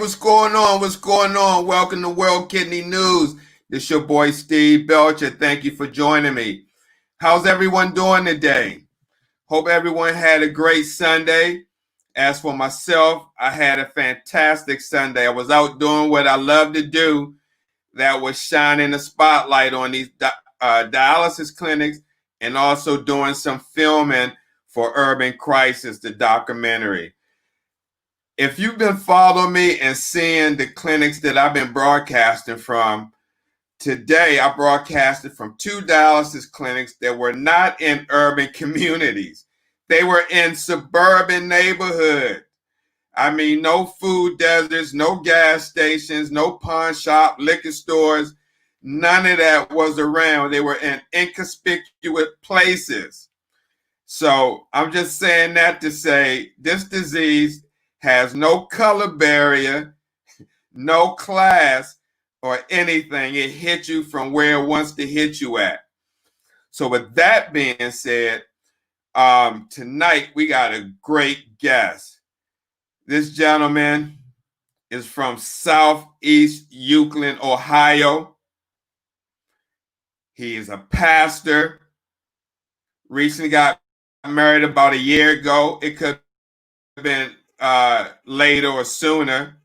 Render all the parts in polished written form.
what's going on? What's going on? Welcome to World Kidney News. This your boy Steve Belcher. Thank you for joining me. How's everyone doing today? Hope everyone had a great Sunday. As for myself, I had a fantastic Sunday. I was out doing what I love to do. That was shining the spotlight on these dialysis clinics and also doing some filming for Urban Crisis, the documentary. If you've been following me and seeing the clinics that I've been broadcasting from, today I broadcasted from 2 dialysis clinics that were not in urban communities. They were in suburban neighborhoods. I mean, no food deserts, no gas stations, no pawn shop, liquor stores. None of that was around. They were in inconspicuous places. So I'm just saying that to say this disease has no color barrier, no class or anything. It hits you from where it wants to hit you at. So with that being said, tonight we got a great guest. This gentleman is from Southeast Euclid, Ohio. He is a pastor. Recently got married about a year ago. It could have been later or sooner.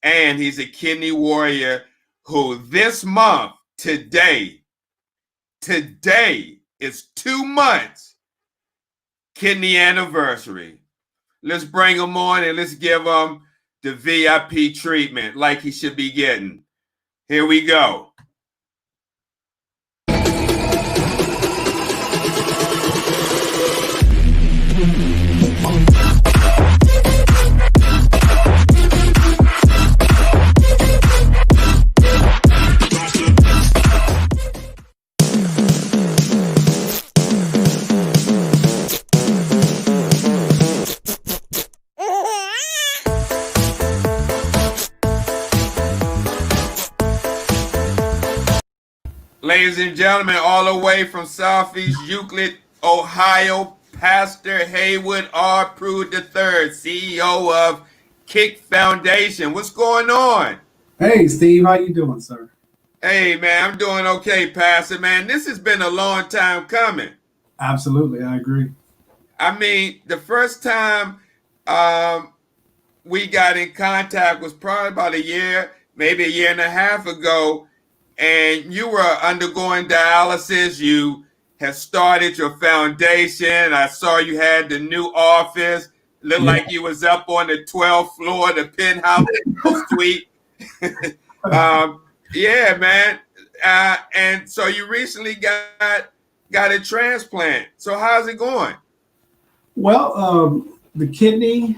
And he's a kidney warrior who this month, today is 2 months kidney anniversary. Let's bring him on and let's give him the VIP treatment like he should be getting. Here we go. Ladies and gentlemen, all the way from Southeast Euclid, Ohio, Pastor Heyward Prude III, CEO of Kick Foundation. What's going on? Hey, Steve, how you doing, sir? Hey, man, I'm doing okay, Pastor, man. This has been a long time coming. Absolutely, I agree. I mean, the first time we got in contact was probably about a year, maybe a year and a half ago, and you were undergoing dialysis. You had started your foundation. I saw you had the new office. Looked like you was up on the 12th floor, the penthouse suite. Yeah, man. And so you recently got a transplant. So how's it going? Well, the kidney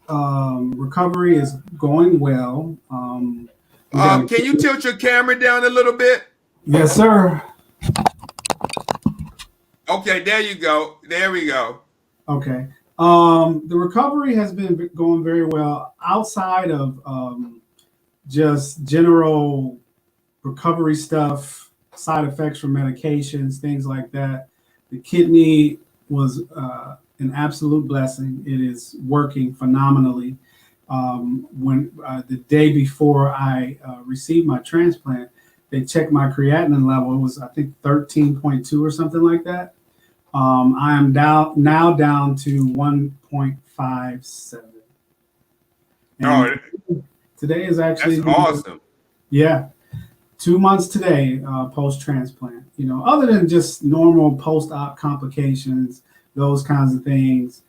recovery is going well. Can you tilt your camera down a little bit? Yes, sir. Okay, there you go. There we go. Okay. The recovery has been going very well outside of just general recovery stuff, side effects from medications, things like that. The kidney was an absolute blessing. It is working phenomenally. When the day before I received my transplant, they checked my creatinine level. It was, I think, 13.2 or something like that. I am now down to 1.57. Oh, today is actually that's awesome. Yeah, 2 months today, post-transplant. You know, other than just normal post-op complications, those kinds of things.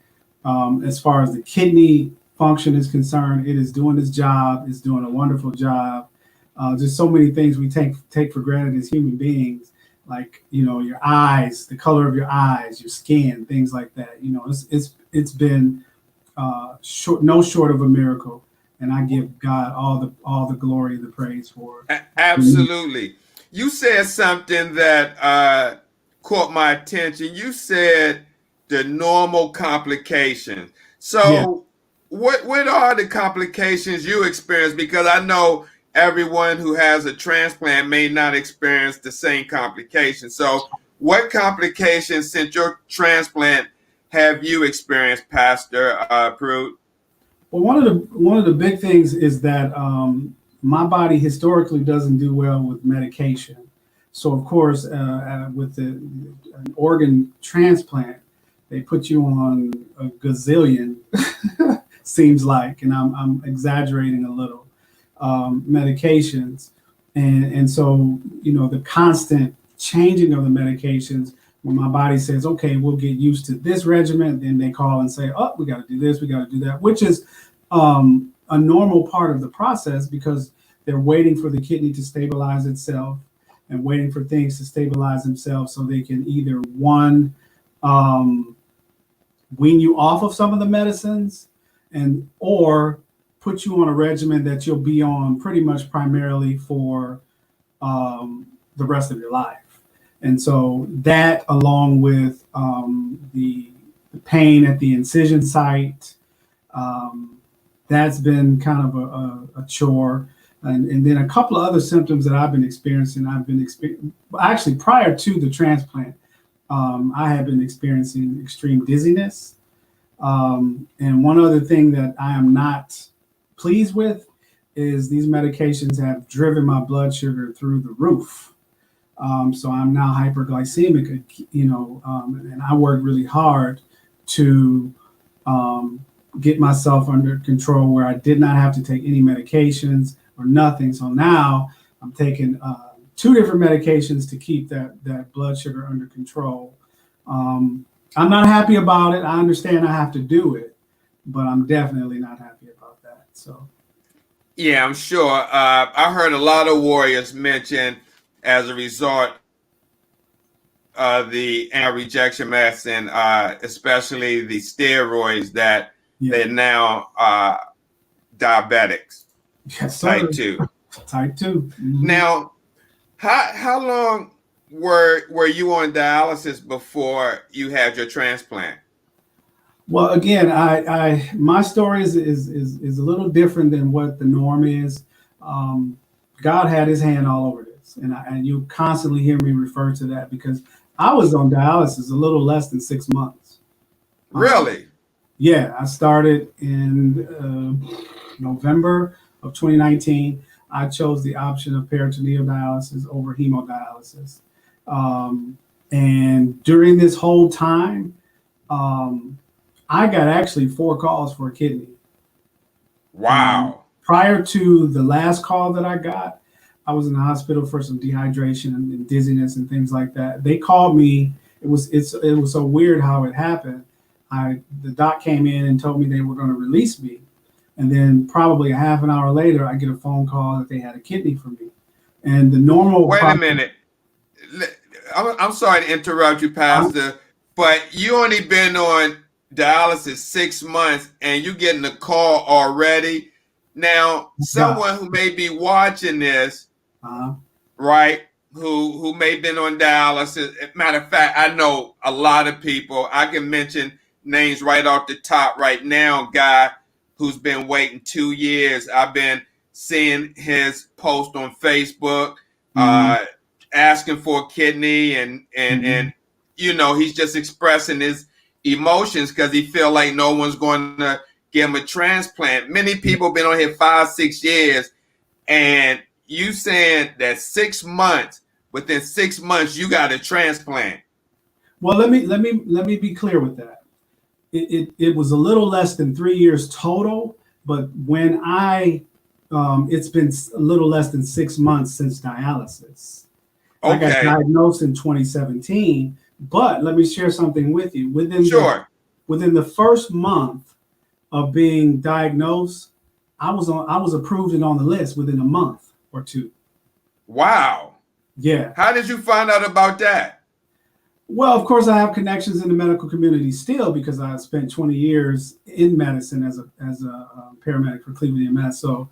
As far as the kidney function is concerned, it is doing its job. It's doing a wonderful job. Just so many things we take for granted as human beings, like, you know, your eyes, the color of your eyes, your skin, things like that. You know, it's been no short of a miracle, and I give God all the glory and the praise for it. Absolutely. You said something that caught my attention. You said the normal complications. So yeah. What are the complications you experience? Because I know everyone who has a transplant may not experience the same complications. So what complications since your transplant have you experienced, Pastor Prude? Well, one of the big things is that my body historically doesn't do well with medication. So of course, with an organ transplant, they put you on a gazillion, seems like, and I'm exaggerating a little, medications, and so the constant changing of the medications. When my body says, okay, we'll get used to this regimen, then they call and say, oh, we got to do this, we got to do that, which is a normal part of the process because they're waiting for the kidney to stabilize itself and waiting for things to stabilize themselves so they can either one, wean you off of some of the medicines or put you on a regimen that you'll be on pretty much primarily for the rest of your life. And so that, along with the pain at the incision site, that's been kind of a chore. And then a couple of other symptoms that I've been experiencing. Actually, prior to the transplant, I had been experiencing extreme dizziness. And one other thing that I am not pleased with is these medications have driven my blood sugar through the roof. So I'm now hyperglycemic, and I worked really hard to get myself under control where I did not have to take any medications or nothing. So now I'm taking 2 different medications to keep that blood sugar under control. I'm not happy about it. I understand I have to do it, but I'm definitely not happy about that. So. Yeah, I'm sure. I heard a lot of warriors mention as a result of the anti-rejection medicine, especially the steroids, that they're now diabetics. Yes, type 2. Type 2. Mm-hmm. Now, how long were you on dialysis before you had your transplant? Well, again, my story is a little different than what the norm is. God had his hand all over this, and you constantly hear me refer to that because I was on dialysis a little less than 6 months. Really? Yeah, I started in November of 2019. I chose the option of peritoneal dialysis over hemodialysis. And during this whole time, I got actually 4 calls for a kidney. Wow. Prior to the last call that I got, I was in the hospital for some dehydration and dizziness and things like that. They called me. It was so weird how it happened. The doc came in and told me they were going to release me. And then probably a half an hour later, I get a phone call that they had a kidney for me. And the normal. Wait a minute. I'm sorry to interrupt you, Pastor, but you only been on dialysis 6 months and you getting a call already. Now, someone who may be watching this, right, who may have been on dialysis. Matter of fact, I know a lot of people. I can mention names right off the top right now. Guy who's been waiting 2 years. I've been seeing his post on Facebook, asking for a kidney, and he's just expressing his emotions because he feel like no one's going to give him a transplant. Many people have been on here 5-6 years, and you saying that 6 months, within 6 months you got a transplant. Well, let me be clear with that. It was a little less than 3 years total, but when it's been a little less than 6 months since dialysis. Okay. I got diagnosed in 2017, but let me share something with you. Within the first month of being diagnosed, I was approved and on the list within a month or 2. Wow. Yeah. How did you find out about that? Well, of course, I have connections in the medical community still because I spent 20 years in medicine as a paramedic for Cleveland EMS. So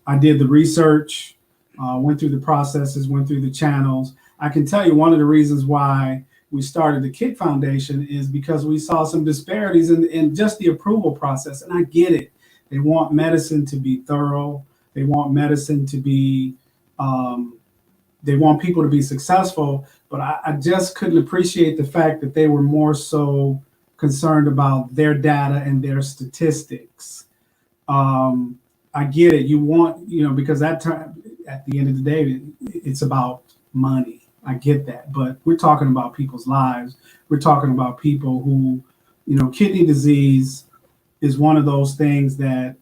I did the research, went through the processes, went through the channels. I can tell you one of the reasons why we started the Kid Foundation is because we saw some disparities in just the approval process. And I get it. They want medicine to be thorough. They want medicine to be, they want people to be successful. But I just couldn't appreciate the fact that they were more so concerned about their data and their statistics. I get it. You want, because that time, at the end of the day, it's about money. I get that. But we're talking about people's lives. We're talking about people who, kidney disease is one of those things that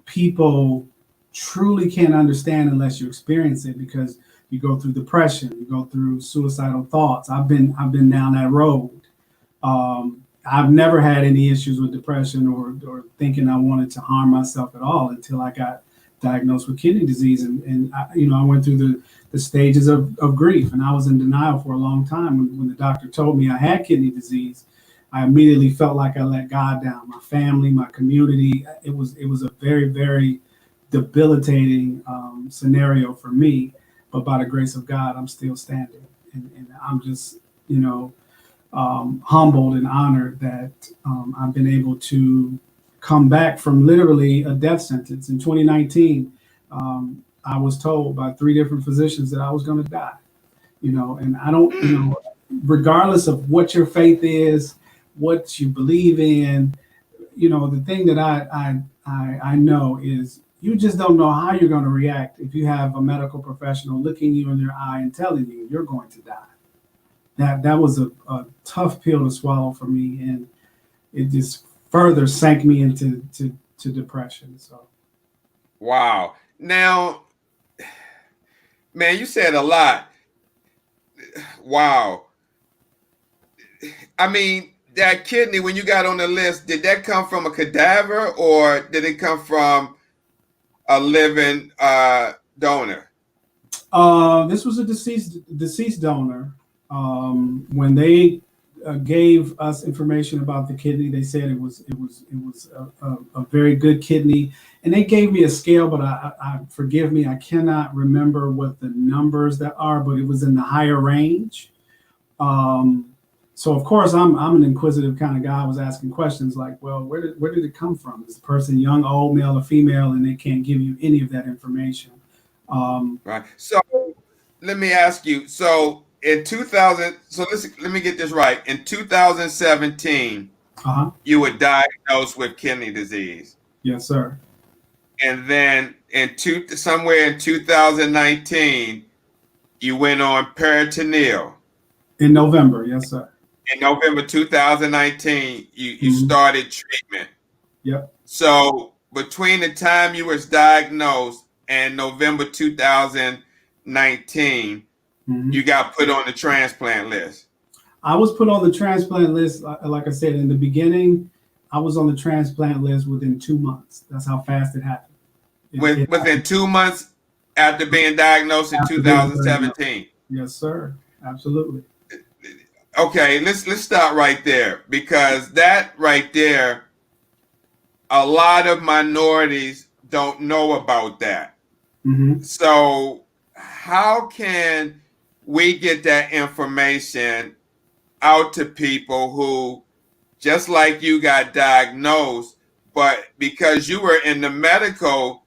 people truly can't understand unless you experience it, because you go through depression, you go through suicidal thoughts. I've been down that road. I've never had any issues with depression or thinking I wanted to harm myself at all until I got diagnosed with kidney disease. And I went through the stages of grief, and I was in denial for a long time. When the doctor told me I had kidney disease, I immediately felt like I let God down, my family, my community. It was a very, very debilitating scenario for me, but by the grace of God, I'm still standing. And I'm just, humbled and honored that I've been able to come back from literally a death sentence. In 2019, I was told by 3 different physicians that I was going to die, and I don't, regardless of what your faith is, what you believe in, the thing that I know is you just don't know how you're going to react if you have a medical professional looking you in your eye and telling you you're going to die. That was a tough pill to swallow for me, and it just further sank me into depression. So, wow. Now, man, you said a lot. Wow. I mean, that kidney, when you got on the list, did that come from a cadaver or did it come from a living donor? This was a deceased donor. When they gave us information about the kidney, they said it was a very good kidney, and they gave me a scale, but I forgive me, I cannot remember what the numbers that are, but it was in the higher range. So of course I'm an inquisitive kind of guy. I was asking questions like, well, where did it come from? Is the person young, old, male, or female? And they can't give you any of that information. Right. So let me ask you. So in 2000, let me get this right. In 2017, you were diagnosed with kidney disease. Yes, sir. And then somewhere in 2019, you went on peritoneal. In November, yes, sir. In November 2019, you started treatment. Yep. So between the time you was diagnosed and November 2019, you got put on the transplant list. I was put on the transplant list. Like I said, in the beginning, I was on the transplant list within 2 months. That's how fast it happened. Within 2 months after being diagnosed in 2017. Yes, sir. Absolutely. Okay, let's stop right there, because that right there, a lot of minorities don't know about that. So how can we get that information out to people who, just like you, got diagnosed, but because you were in the medical,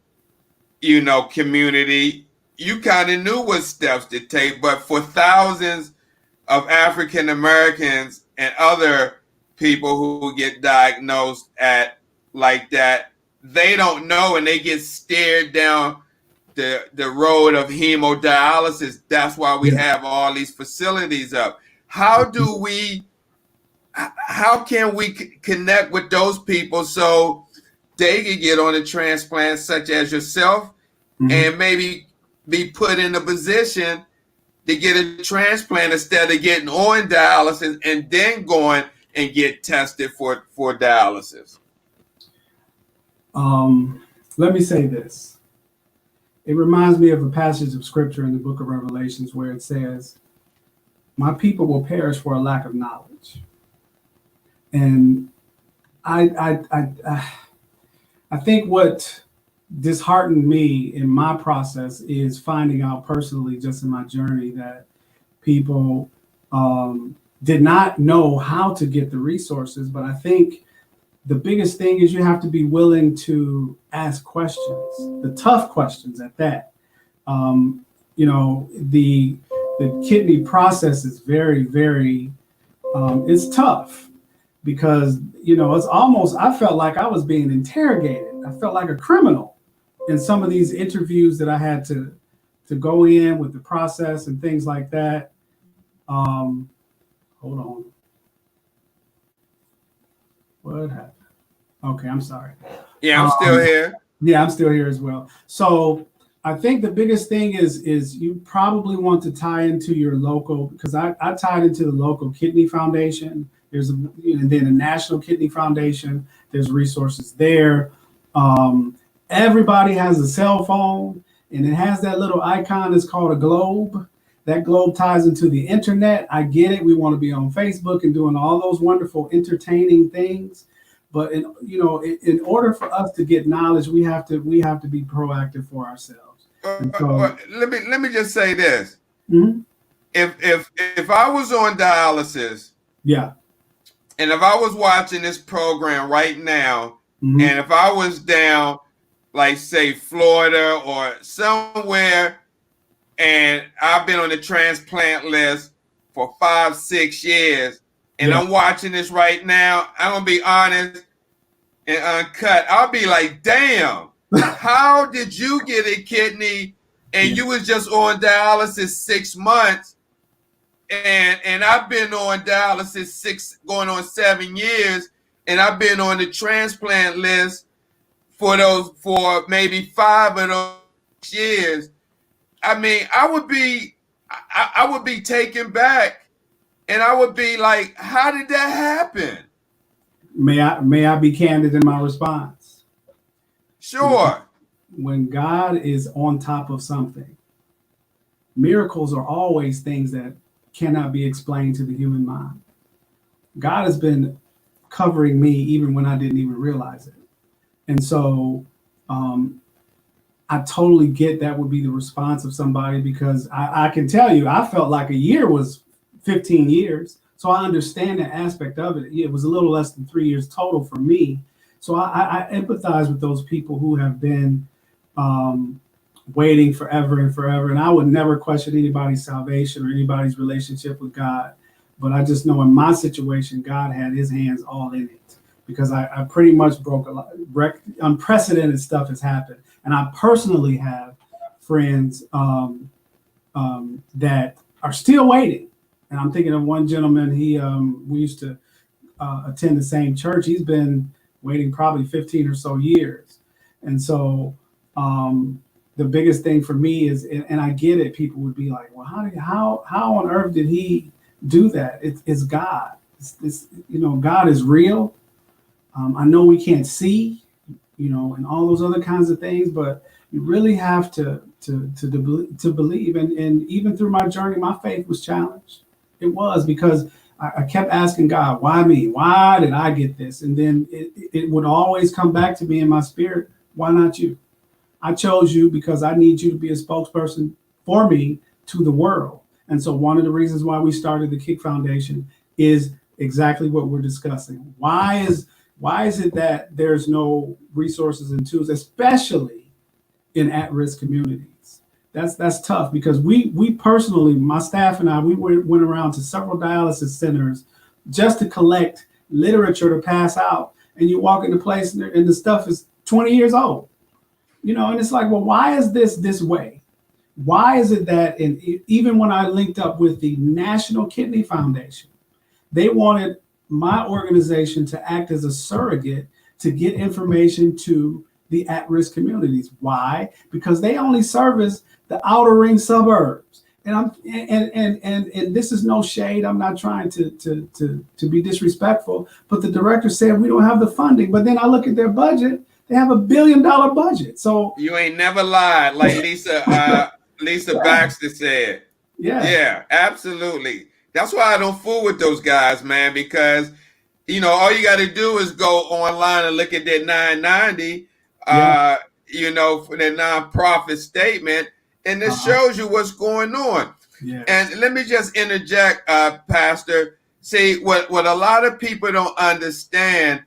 community, you kind of knew what steps to take, but for thousands of African Americans and other people who get diagnosed like that, they don't know, and they get stared down the road of hemodialysis. That's why we have all these facilities up. How can we connect with those people so they can get on a transplant such as yourself, and maybe be put in a position to get a transplant instead of getting on dialysis and then going and get tested for dialysis? Let me say this. It reminds me of a passage of scripture in the book of Revelations where it says, "My people will perish for a lack of knowledge." And I think what disheartened me in my process is finding out personally, just in my journey, that people did not know how to get the resources. But I think the biggest thing is you have to be willing to ask questions, the tough questions at that. The kidney process is very, very, it's tough. because, it's almost, I felt like I was being interrogated. I felt like a criminal in some of these interviews that I had to go in with the process and things like that. Hold on. What happened? Okay, I'm sorry. Yeah, I'm still here. Yeah, I'm still here as well. So I think the biggest thing is you probably want to tie into your local, because I tied into the local kidney foundation. And then a national kidney foundation. There's resources there. Everybody has a cell phone, and it has that little icon that's called a globe. That globe ties into the internet. I get it. We want to be on Facebook and doing all those wonderful, entertaining things. But in order for us to get knowledge, we have to be proactive for ourselves. So, let me just say this: mm-hmm. if I was on dialysis, yeah, and if I was watching this program right now, mm-hmm. and if I was down, like say Florida or somewhere, and I've been on the transplant list for 5-6 years, and I'm watching this right now, I'm gonna be honest and uncut. I'll be like, damn, how did you get a kidney and you was just on dialysis 6 months, and I've been on dialysis going on 7 years, and I've been on the transplant list for maybe 5 of those years. I mean, I would be taken back, and I would be like, how did that happen? May I be candid in my response? Sure. When God is on top of something, miracles are always things that cannot be explained to the human mind. God has been covering me even when I didn't even realize it. And so I totally get that would be the response of somebody, because I can tell you, I felt like a year was 15 years. So I understand that aspect of it. It was a little less than 3 years total for me. So I empathize with those people who have been waiting forever and forever. And I would never question anybody's salvation or anybody's relationship with God. But I just know in my situation, God had his hands all in it, because I pretty much broke a lot. Unprecedented stuff has happened. And I personally have friends that are still waiting. And I'm thinking of one gentleman, we used to attend the same church. He's been waiting probably 15 or so years. And so the biggest thing for me is, and I get it, people would be like, well, how on earth did he do that? It's God. It's God is real. I know we can't see, and all those other kinds of things, but you really have to believe. And even through my journey, my faith was challenged. It was, because I kept asking God, why me? Why did I get this? And then it would always come back to me in my spirit. Why not you? I chose you because I need you to be a spokesperson for me to the world. And so one of the reasons why we started the Kick Foundation is exactly what we're discussing. Why is it that there's no resources and tools, especially in at-risk communities? That's tough, because we personally, my staff and I, we went around to several dialysis centers just to collect literature to pass out. And you walk into place and the stuff is 20 years old, and it's like, well, why is this way? Why is it that, and even when I linked up with the National Kidney Foundation, they wanted my organization to act as a surrogate to get information to the at-risk communities. Why? Because they only service the outer ring suburbs. And this is no shade. I'm not trying to be disrespectful, but the director said we don't have the funding. But then I look at their budget; they have $1 billion budget. So you ain't never lied, like Lisa Baxter said. Yeah, absolutely. That's why I don't fool with those guys, man, because all you got to do is go online and look at that 990, for their nonprofit statement, and it shows you what's going on. Yes. And let me just interject, Pastor. See, what a lot of people don't understand,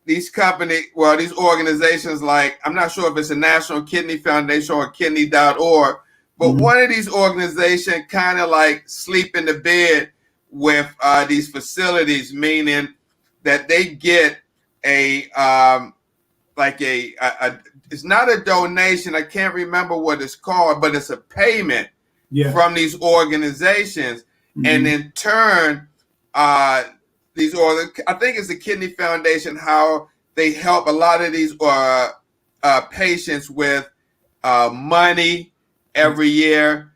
these organizations, like, I'm not sure if it's a National Kidney Foundation or kidney.org, but one of these organizations kind of like sleep in the bed with these facilities, meaning that they get a like a it's not a donation. I can't remember what it's called, but it's a payment from these organizations, and in turn, I think it's the Kidney Foundation, how they help a lot of these patients with money every year.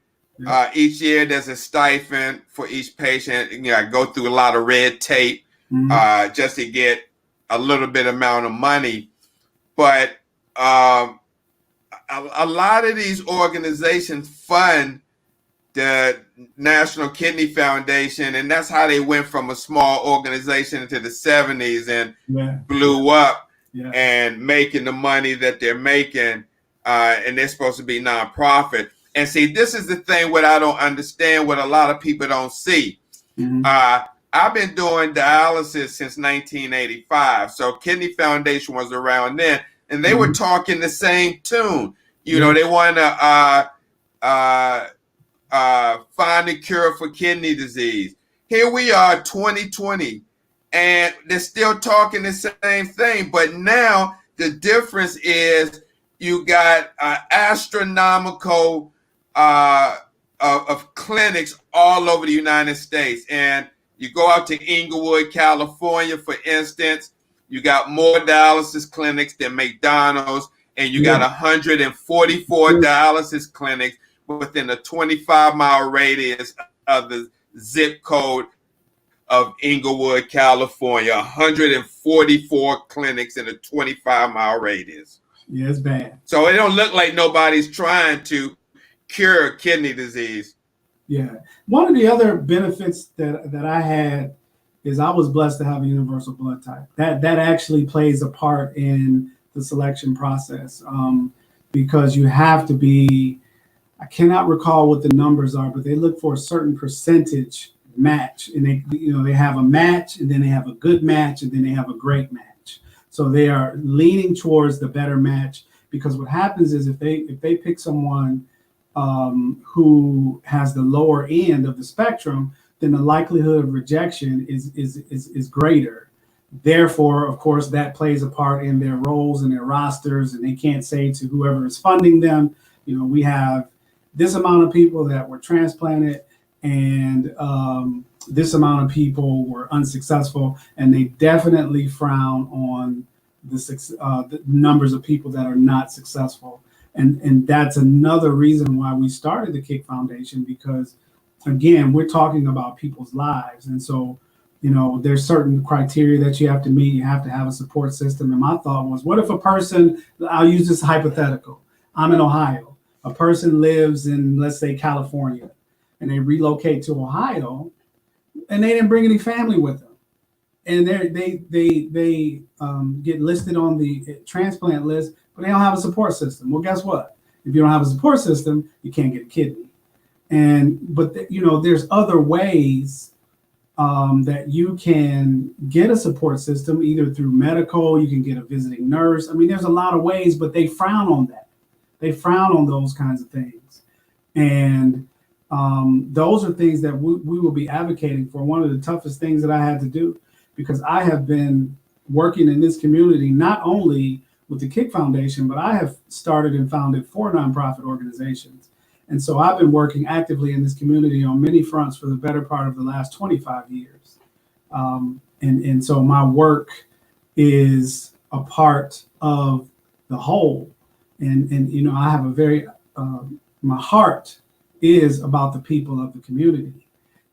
Each year there's a stipend for each patient. I go through a lot of red tape just to get a little bit amount of money. But a lot of these organizations fund the National Kidney Foundation, and that's how they went from a small organization into the 70s and blew up and making the money that they're making, and they're supposed to be nonprofit. And see, this is the thing what I don't understand, what a lot of people don't see. I've been doing dialysis since 1985, so Kidney Foundation was around then, and they were talking the same tune. They want to find a cure for kidney disease. Here we are, 2020, and they're still talking the same thing. But now the difference is you got astronomical of clinics all over the United States. And you go out to Inglewood, California, for instance, you got more dialysis clinics than McDonald's, and you got 144 dialysis clinics within a 25-mile radius of the zip code of Inglewood, California. 144 clinics in a 25-mile radius. Yeah, it's bad. So it don't look like nobody's trying to cure kidney disease. Yeah. One of the other benefits that I had is I was blessed to have a universal blood type. That actually plays a part in the selection process, because you have to be, I cannot recall what the numbers are, but they look for a certain percentage match, and they have a match, and then they have a good match, and then they have a great match. So they are leaning towards the better match, because what happens is if they pick someone who has the lower end of the spectrum, then the likelihood of rejection is greater. Therefore, of course, that plays a part in their roles and their rosters, and they can't say to whoever is funding them, we have this amount of people that were transplanted, and this amount of people were unsuccessful, and they definitely frown on the numbers of people that are not successful. And that's another reason why we started the Kick Foundation, because, again, we're talking about people's lives. And so, there's certain criteria that you have to meet. You have to have a support system. And my thought was, what if a person, I'll use this hypothetical. I'm in Ohio. A person lives in, let's say, California, and they relocate to Ohio, and they didn't bring any family with them. And they get listed on the transplant list, but they don't have a support system. Well, guess what? If you don't have a support system, you can't get a kidney. But there's other ways that you can get a support system, either through medical, you can get a visiting nurse. I mean, there's a lot of ways, but they frown on that. They frown on those kinds of things. And those are things that we will be advocating for. One of the toughest things that I had to do, because I have been working in this community, not only with the Kick Foundation, but I have started and founded 4 nonprofit organizations. And so I've been working actively in this community on many fronts for the better part of the last 25 years. And so my work is a part of the whole. And I have a very, my heart is about the people of the community.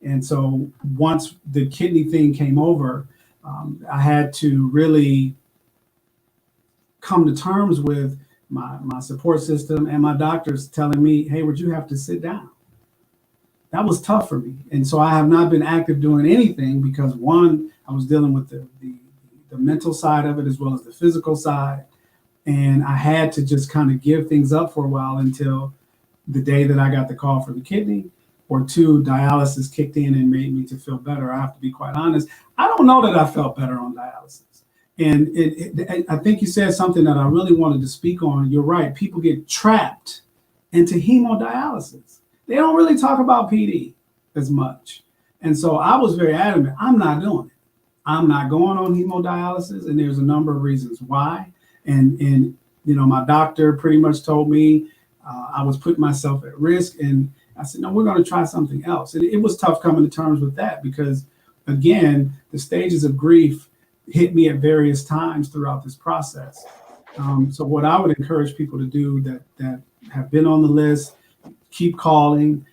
And so once the kidney thing came over, I had to really come to terms with my support system and my doctors telling me, Heyward, you have to sit down. That was tough for me. And so I have not been active doing anything because, one, I was dealing with the mental side of it as well as the physical side. And I had to just kind of give things up for a while until the day that I got the call for the kidney, or 2, dialysis kicked in and made me to feel better. I have to be quite honest. I don't know that I felt better on dialysis. And I think you said something that I really wanted to speak on. You're right. People get trapped into hemodialysis. They don't really talk about PD as much. And so I was very adamant. I'm not doing it. I'm not going on hemodialysis, and there's a number of reasons why. And my doctor pretty much told me I was putting myself at risk, and I said, no, we're going to try something else. And it was tough coming to terms with that because, again, the stages of grief hit me at various times throughout this process. So what I would encourage people to do that have been on the list, keep calling.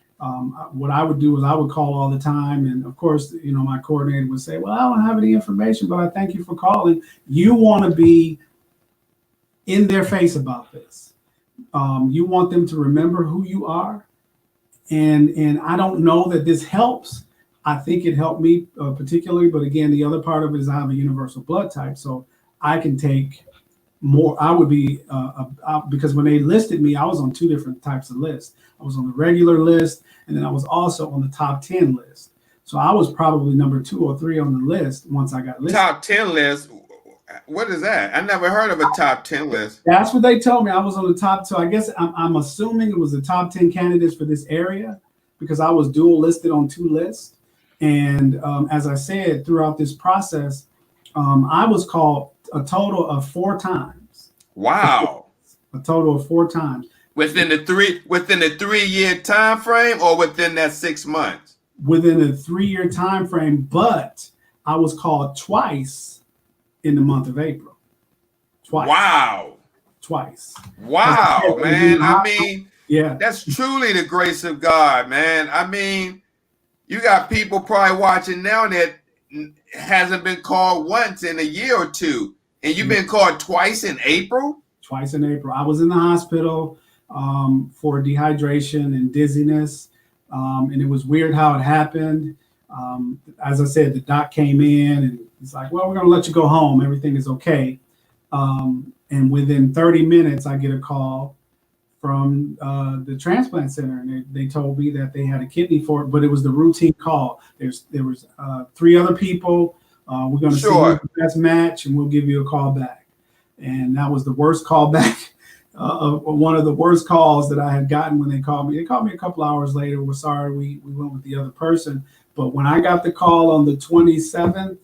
What I would do is I would call all the time. And of course, my coordinator would say, well, I don't have any information, but I thank you for calling. You want to be in their face about this. You want them to remember who you are. And I don't know that this helps. I think it helped me particularly. But again, the other part of it is I have a universal blood type. So I can take more. I would be, because when they listed me, I was on two different types of lists. I was on the regular list, and then I was also on the top 10 list. So I was probably number 2 or 3 on the list once I got listed. Top 10 list? What is that? I never heard of a top 10 list. That's what they told me. I was on the top. So I guess I'm assuming it was the top 10 candidates for this area because I was dual listed on 2 lists. And as I said, throughout this process, I was called a total of 4 times. Wow. A total of 4 times. Within the 3-year time frame or within that 6 months? Within a 3-year time frame, but I was called twice in the month of April. Twice. Wow. Twice. Wow, man. I mean, yeah, that's truly the grace of God, man. I mean, you got people probably watching now that hasn't been called once in a year or two, and you've been called twice in April? Twice in April. I was in the hospital for dehydration and dizziness, and it was weird how it happened. As I said, the doc came in and he's like, well, we're going to let you go home. Everything is okay. And within 30 minutes, I get a call from the transplant center, and they told me that they had a kidney for it, but it was the routine call. There was 3 other people. We're going to see the best match, and we'll give you a call back. And that was the worst call back, one of the worst calls that I had gotten when they called me. They called me a couple hours later. We're sorry, we went with the other person. But when I got the call on the 27th,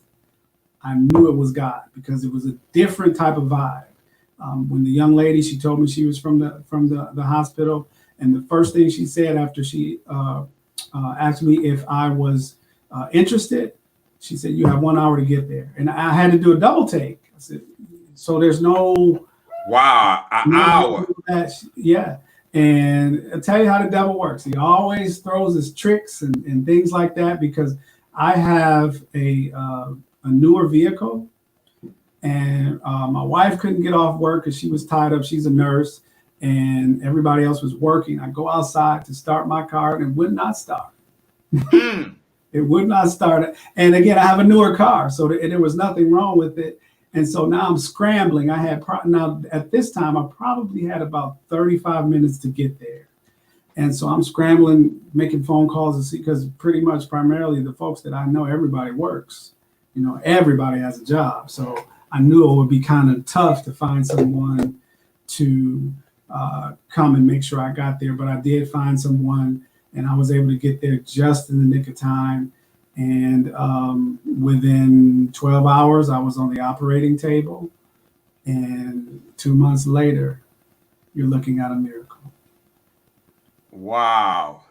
I knew it was God because it was a different type of vibe. When the young lady, she told me she was from the hospital, and the first thing she said after she asked me if I was interested, she said, "You have 1 hour to get there," and I had to do a double take. I said, "So there's no an hour?" Yeah, and I'll tell you how the devil works. He always throws his tricks and things like that because I have a newer vehicle. And my wife couldn't get off work because she was tied up. She's a nurse, and everybody else was working. I go outside to start my car, and it would not start. It would not start. And again, I have a newer car, so there was nothing wrong with it. And so now I'm scrambling. Now at this time, I probably had about 35 minutes to get there. And so I'm scrambling, making phone calls to see, because pretty much primarily the folks that I know, everybody works. Everybody has a job. So I knew it would be kind of tough to find someone to come and make sure I got there. But I did find someone, and I was able to get there just in the nick of time. And within 12 hours, I was on the operating table. And 2 months later, you're looking at a miracle. Wow.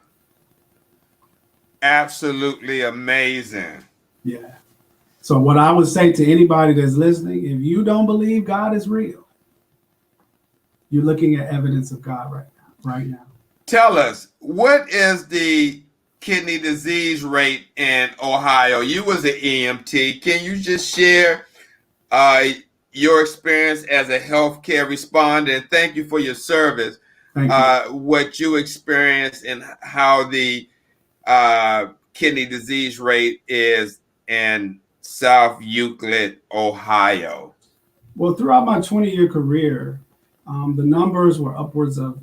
Absolutely amazing. Yeah. So what I would say to anybody that's listening, if you don't believe God is real, you're looking at evidence of God right now. Tell us, what is the kidney disease rate in Ohio? You was an EMT. Can you just share your experience as a healthcare responder? And thank you for your service. Thank you. What you experienced and how the kidney disease rate is in South Euclid, Ohio. Well, throughout my 20-year career, the numbers were upwards of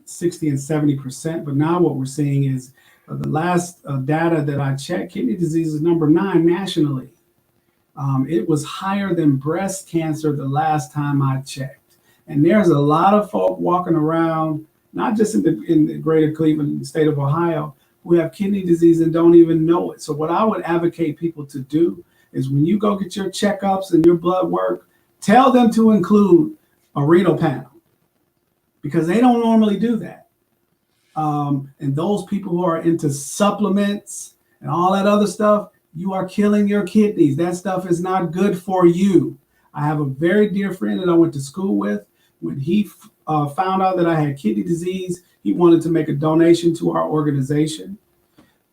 60 and 70%. But now what we're seeing is the last data that I checked, kidney disease is number 9 nationally. It was higher than breast cancer the last time I checked. And there's a lot of folk walking around, not just in the greater Cleveland state of Ohio, who have kidney disease and don't even know it. So what I would advocate people to do is when you go get your checkups and your blood work, tell them to include a renal panel, because they don't normally do that. And those people who are into supplements and all that other stuff, you are killing your kidneys. That stuff is not good for you. I have a very dear friend that I went to school with. When he found out that I had kidney disease, he wanted to make a donation to our organization.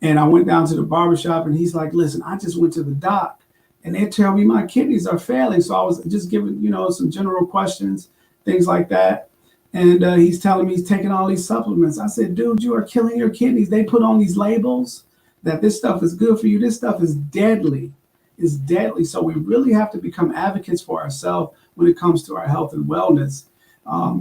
And I went down to the barbershop and he's like, listen, I just went to the doc and they tell me my kidneys are failing. So I was just giving, some general questions, things like that. And he's telling me he's taking all these supplements. I said, dude, you are killing your kidneys. They put on these labels that this stuff is good for you. This stuff is deadly. It's deadly. So we really have to become advocates for ourselves when it comes to our health and wellness.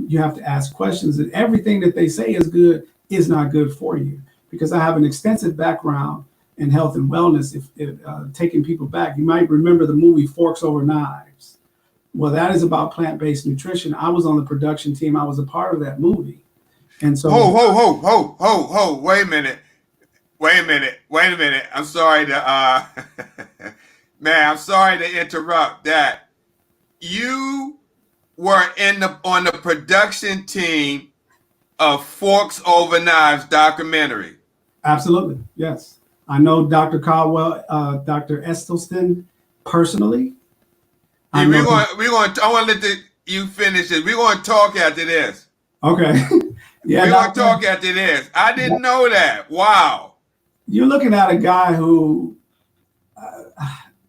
You have to ask questions, and everything that they say is good is not good for you. Because I have an extensive background in health and wellness. If taking people back, you might remember the movie Forks Over Knives. Well, that is about plant-based nutrition. I was on the production team. I was a part of that movie. And so, wait a minute. I'm sorry to, man, I'm sorry to interrupt that. You were on the production team of Forks Over Knives documentary. Absolutely, yes. I know Dr. Caldwell, Dr. Estelston personally. I want to let you finish it. We're going to talk after this. Okay. Yeah, we're going to talk after this. I didn't know that. Wow. You're looking at a guy who,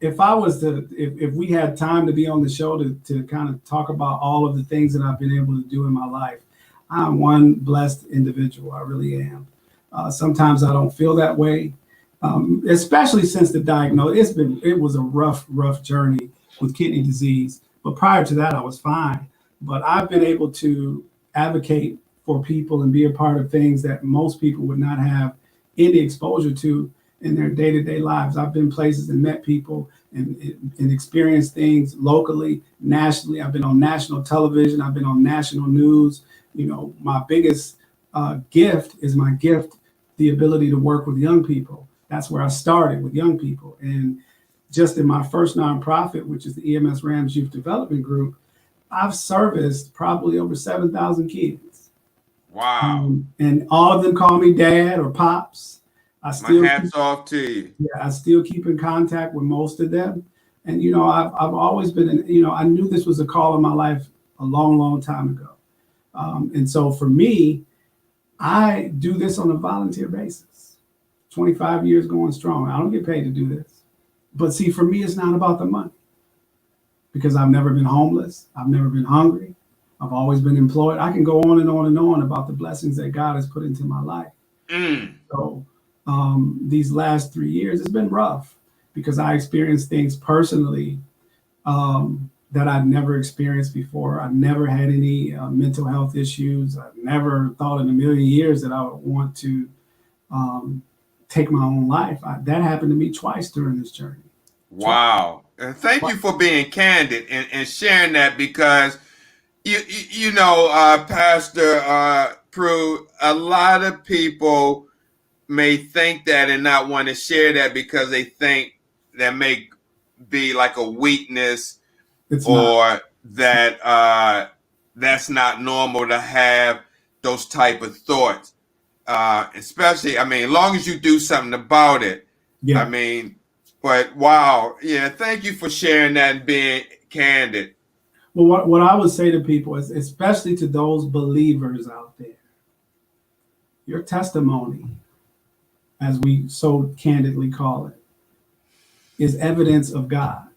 if we had time to be on the show to kind of talk about all of the things that I've been able to do in my life, I'm one blessed individual. I really am. Sometimes I don't feel that way, especially since the diagnosis. It was a rough journey with kidney disease. But prior to that, I was fine. But I've been able to advocate for people and be a part of things that most people would not have any exposure to in their day-to-day lives. I've been places and met people and experienced things locally, nationally. I've been on national television. I've been on national news. My biggest gift is the ability to work with young people. That's where I started, with young people. And just in my first nonprofit, which is the EMS Rams Youth Development Group, I've serviced probably over 7,000 kids. Wow. And all of them call me dad or pops. My hat's off to you. Yeah, I still keep in contact with most of them. And, I've always been, I knew this was a call in my life a long time ago. And so for me, I do this on a volunteer basis. 25 years going strong. I don't get paid to do this. But see, for me, it's not about the money, because I've never been homeless. I've never been hungry. I've always been employed. I can go on and on and on about the blessings that God has put into my life. So these last 3 years, it's been rough because I experienced things personally that I'd never experienced before. I never had any mental health issues. I never thought in a million years that I would want to take my own life. That happened to me twice during this journey. Wow. Thank you for being candid and sharing that, because, Pastor Prude, a lot of people may think that and not want to share that because they think that may be like a weakness, or that that's not normal to have those type of thoughts. Especially, as long as you do something about it. Yeah. But wow. Yeah. Thank you for sharing that and being candid. Well, what I would say to people is, especially to those believers out there, your testimony, as we so candidly call it, is evidence of God.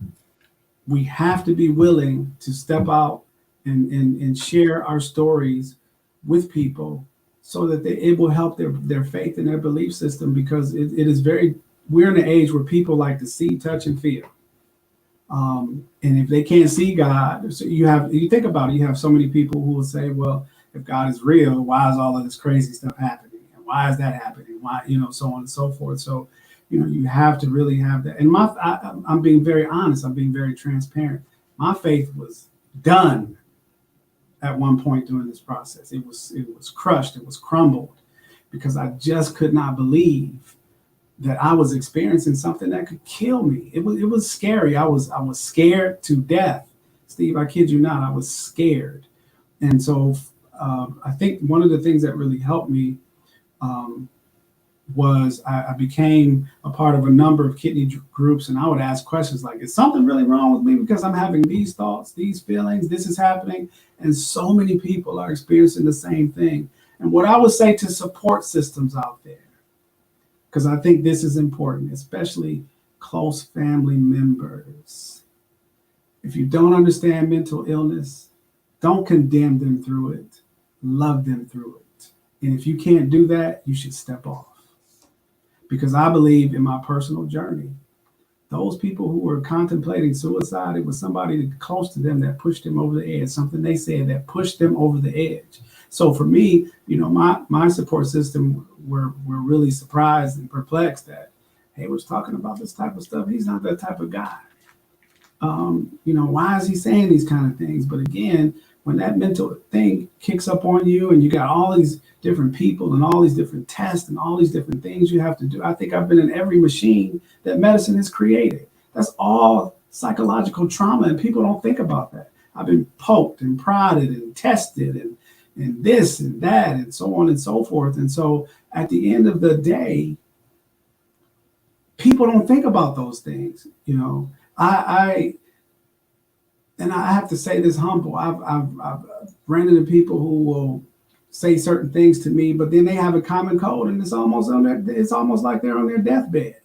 We have to be willing to step out and share our stories with people so that it will help their faith and their belief system, because it is we're in an age where people like to see, touch, and feel. And if they can't see God, so you think about it, you have so many people who will say, well, if God is real, why is all of this crazy stuff happening? And why is that happening? Why, so on and so forth. So, you have to really have that. And I'm being very honest. I'm being very transparent. My faith was done at one point during this process. It was crushed. It was crumbled, because I just could not believe that I was experiencing something that could kill me. It was scary. I was scared to death. Steve, I kid you not, I was scared. And so I think one of the things that really helped me was I became a part of a number of kidney groups, and I would ask questions like, is something really wrong with me because I'm having these thoughts, these feelings, this is happening? And so many people are experiencing the same thing. And what I would say to support systems out there, because I think this is important, especially close family members. If you don't understand mental illness, don't condemn them through it. Love them through it. And if you can't do that, you should step off. Because I believe in my personal journey, those people who were contemplating suicide, it was somebody close to them that pushed them over the edge, something they said that pushed them over the edge. So for me, my support system were really surprised and perplexed that Heyward's talking about this type of stuff. He's not that type of guy. Why is he saying these kind of things? But again, when that mental thing kicks up on you and you got all these different people and all these different tests and all these different things you have to do. I think I've been in every machine that medicine has created. That's all psychological trauma, and people don't think about that. I've been poked and prodded and tested and this and that and so on and so forth. And so at the end of the day, people don't think about those things. I have to say this humble. I've ran into people who will say certain things to me, but then they have a common cold, and it's almost like they're on their deathbed.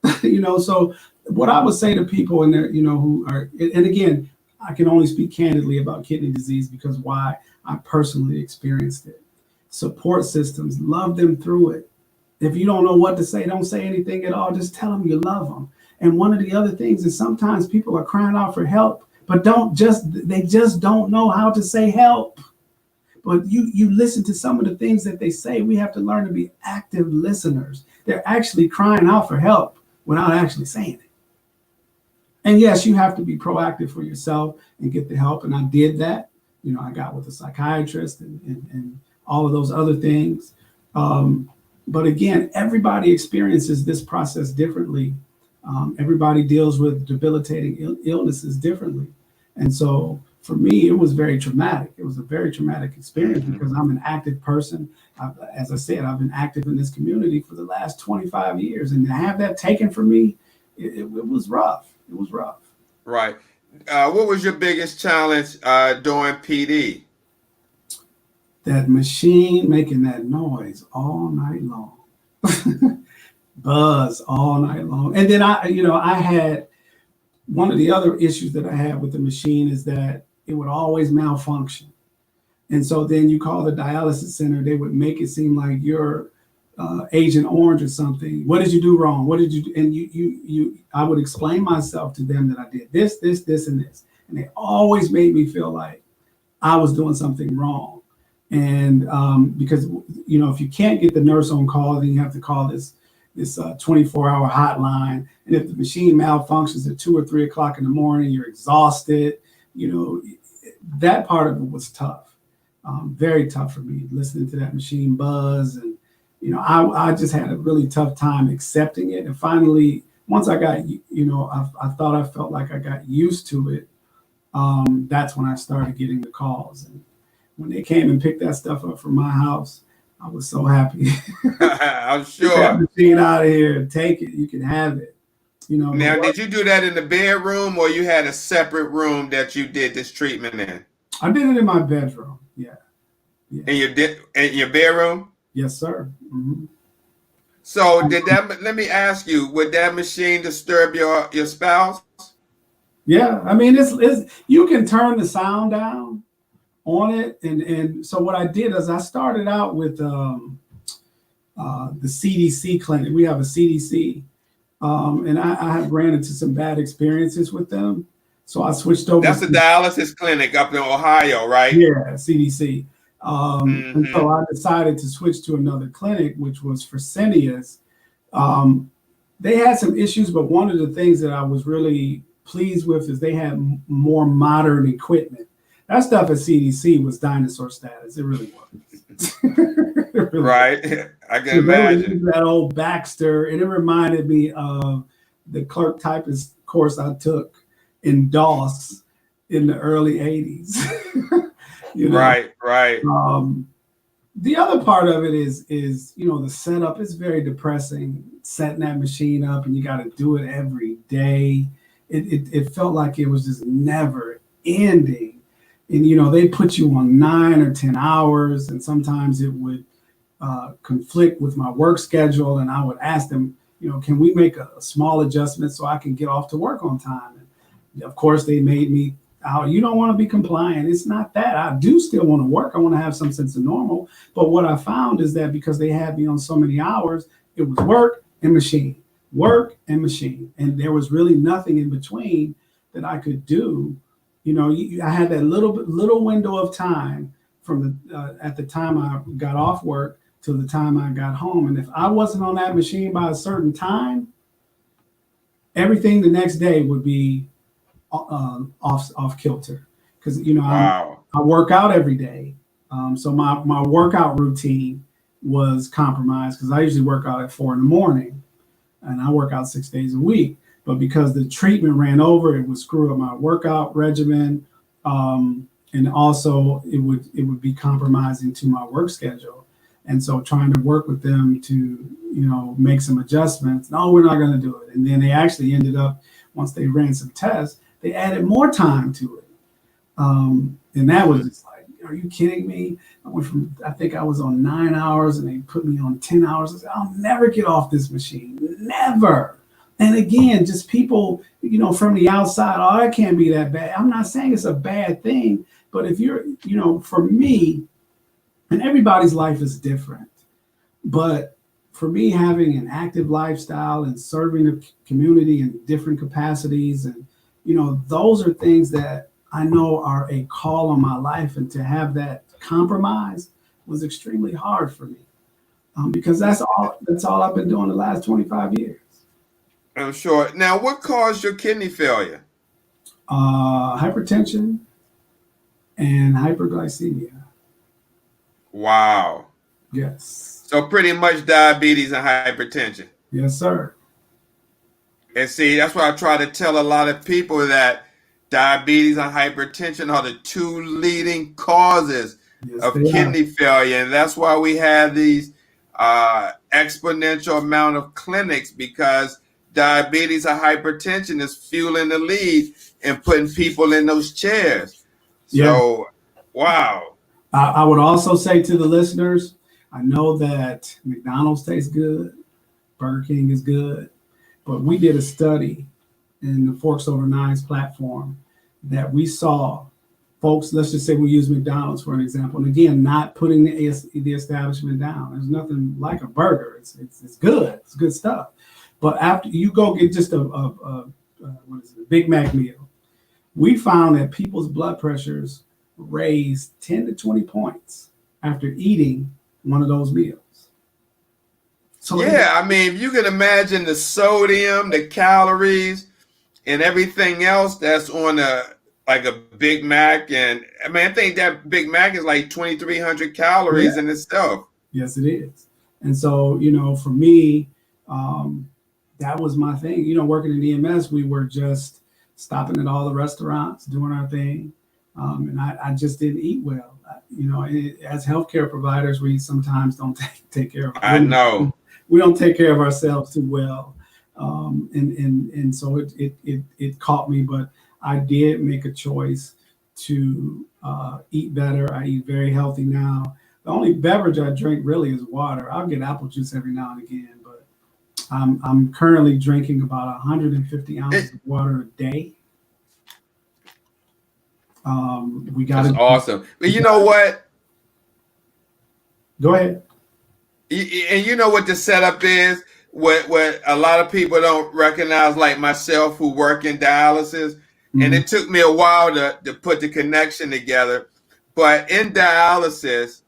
So what I would say to people in there, who are, and again, I can only speak candidly about kidney disease because why I personally experienced it. Support systems, love them through it. If you don't know what to say, don't say anything at all. Just tell them you love them. And one of the other things is sometimes people are crying out for help, but they just don't know how to say help. But you listen to some of the things that they say. We have to learn to be active listeners. They're actually crying out for help without actually saying it. And yes, you have to be proactive for yourself and get the help. And I did that. I got with a psychiatrist and all of those other things. But again, everybody experiences this process differently. Everybody deals with debilitating illnesses differently. And so for me, it was very traumatic. It was a very traumatic experience because I'm an active person. As I said, I've been active in this community for the last 25 years. And to have that taken from me, it was rough. It was rough. Right. What was your biggest challenge during PD? That machine making that noise all night long. Buzz all night long. And then I had one of the other issues that I had with the machine is that it would always malfunction. And so then you call the dialysis center, they would make it seem like you're Agent Orange or something. What did you do wrong? What did you do? And I would explain myself to them that I did this, and this. And they always made me feel like I was doing something wrong. And because, if you can't get the nurse on call, then you have to call this 24-hour hotline. And if the machine malfunctions at 2 or 3 o'clock in the morning, you're exhausted. That part of it was tough, very tough for me, listening to that machine buzz. And, I just had a really tough time accepting it. And finally, once I got, I thought I felt like I got used to it. That's when I started getting the calls. And when they came and picked that stuff up from my house, I was so happy. I'm sure. Get that machine out of here, take it. You can have it. Now, did you do that in the bedroom, or you had a separate room that you did this treatment in? I did it in my bedroom. Yeah. And you did in your bedroom? Yes, sir. Mm-hmm. So let me ask you, would that machine disturb your spouse? Yeah. I mean, it's you can turn the sound down on it. And so what I did is I started out with the CDC clinic. We have a CDC. And I have ran into some bad experiences with them. So I switched over. That's a dialysis clinic up in Ohio, right? Yeah, CDC. And so I decided to switch to another clinic, which was Fresenius. They had some issues, but one of the things that I was really pleased with is they had more modern equipment. That stuff at CDC was dinosaur status. It really was. It really Right. I can so they were imagine. using that old Baxter, and it reminded me of the clerk typist course I took in DOS in the early 80s. you know, Right, right. um, the other part of it is the setup is very depressing. Setting that machine up, and you got to do it every day. It felt like it was just never ending, and they put you on 9 or 10 hours, and sometimes it would conflict with my work schedule, and I would ask them, can we make a small adjustment so I can get off to work on time? And of course, they made me out. You don't want to be compliant. It's not that. I do still want to work. I want to have some sense of normal. But what I found is that because they had me on so many hours, it was work and machine, work and machine, and there was really nothing in between that I could do. I had that little window of time from at the time I got off work till the time I got home. And if I wasn't on that machine by a certain time, everything the next day would be off kilter. Because Wow. I work out every day, so my workout routine was compromised because I usually work out at 4 a.m, and I work out 6 days a week. But because the treatment ran over, it would screw up my workout regimen, and also it would be compromising to my work schedule. And so trying to work with them to, make some adjustments. No, we're not going to do it. And then they actually ended up, once they ran some tests, they added more time to it. And that was just like, are you kidding me? I think I was on 9 hours and they put me on 10 hours. I said, I'll never get off this machine. Never. And again, just people, from the outside, oh, that can't be that bad. I'm not saying it's a bad thing, but if you're, for me, and everybody's life is different, but for me, having an active lifestyle and serving the community in different capacities, and those are things that I know are a call on my life, and to have that compromise was extremely hard for me, because that's all I've been doing the last 25 years. I'm sure. Now, what caused your kidney failure? Hypertension and hyperglycemia. Wow. Yes. So pretty much diabetes and hypertension. Yes, sir. And see, that's why I try to tell a lot of people that diabetes and hypertension are the two leading causes of kidney failure. And that's why we have these exponential amount of clinics, because diabetes or hypertension is fueling the lead and putting people in those chairs. So, wow. I would also say to the listeners, I know that McDonald's tastes good, Burger King is good, but we did a study in the Forks Over Nines platform that we saw folks, let's just say we use McDonald's for an example, and again, not putting the establishment down. There's nothing like a burger. It's good. It's good stuff. But after you go get just a Big Mac meal, we found that people's blood pressures raised 10 to 20 points after eating one of those meals. So yeah, I mean, if you can imagine the sodium, the calories, and everything else that's on a Big Mac, and I mean, I think that Big Mac is like 2,300 calories in itself. Yes, it is. And so, for me, that was my thing. Working in EMS, we were just stopping at all the restaurants, doing our thing. And I just didn't eat well. As healthcare providers, we sometimes don't take care of. I know. We don't take care of ourselves too well. And so it caught me, but I did make a choice to eat better. I eat very healthy now. The only beverage I drink really is water. I'll get apple juice every now and again, but I'm currently drinking about 150 ounces of water a day. That's awesome. But you know what? Go ahead. And you know what the setup is? What a lot of people don't recognize, like myself, who work in dialysis. Mm-hmm. And it took me a while to put the connection together. But in dialysis,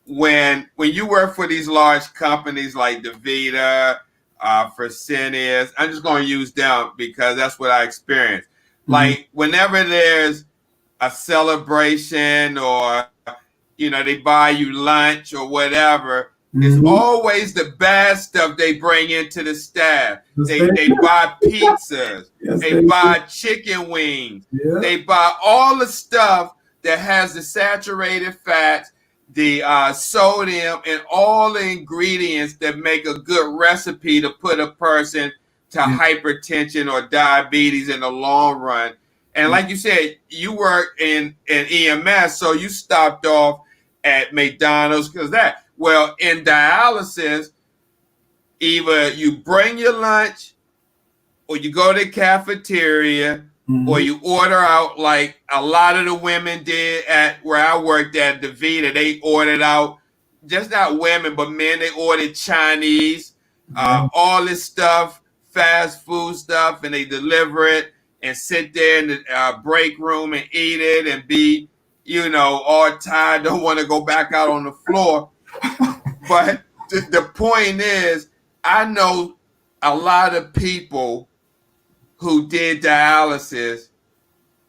when you work for these large companies like DaVita, Fresenius, I'm just going to use them because that's what I experienced. Mm-hmm. Like whenever there's a celebration or they buy you lunch or whatever. It's Mhm. always the bad stuff they bring into the staff. Yes, They buy pizzas. yes, They they do. buy chicken wings. Yeah. They buy all the stuff that has the saturated fats, the sodium, and all the ingredients that make a good recipe to put a person to hypertension or diabetes in the long run. And like you said, you work in EMS, so you stopped off at McDonald's because that. Well, in dialysis, either you bring your lunch or you go to the cafeteria or you order out like a lot of the women did at where I worked at DaVita. They ordered out, just not women, but men, they ordered Chinese, all this stuff, fast food stuff, and they deliver it and sit there in the break room and eat it and be, all tired, don't want to go back out on the floor. But the point is, I know a lot of people who did dialysis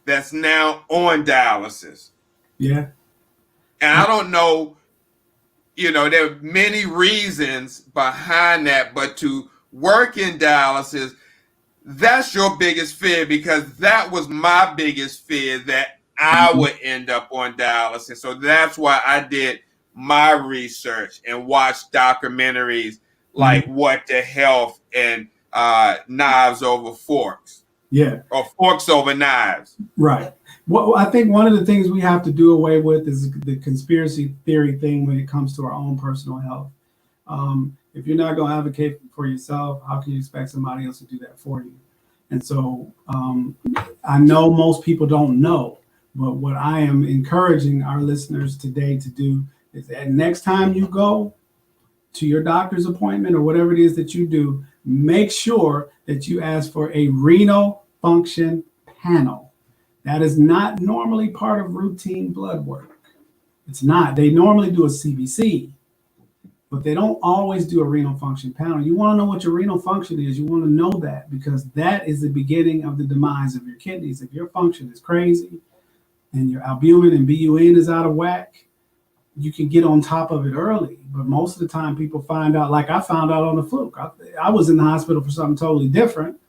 that's now on dialysis. Yeah. And I don't know, there are many reasons behind that, but to work in dialysis, that's your biggest fear, because that was my biggest fear, that I would end up on dialysis. So that's why I did my research and watched documentaries like What the Health and Knives Over Forks. Yeah. Or Forks Over Knives. Right. Well, I think one of the things we have to do away with is the conspiracy theory thing when it comes to our own personal health. If you're not going to advocate for yourself, how can you expect somebody else to do that for you? And so I know most people don't know, but what I am encouraging our listeners today to do is that next time you go to your doctor's appointment or whatever it is that you do, make sure that you ask for a renal function panel. That is not normally part of routine blood work. It's not. They normally do a CBC, but they don't always do a renal function panel. You want to know what your renal function is. You want to know that, because that is the beginning of the demise of your kidneys. If your function is crazy and your albumin and BUN is out of whack, you can get on top of it early. But most of the time people find out, like I found out on the fluke. I was in the hospital for something totally different,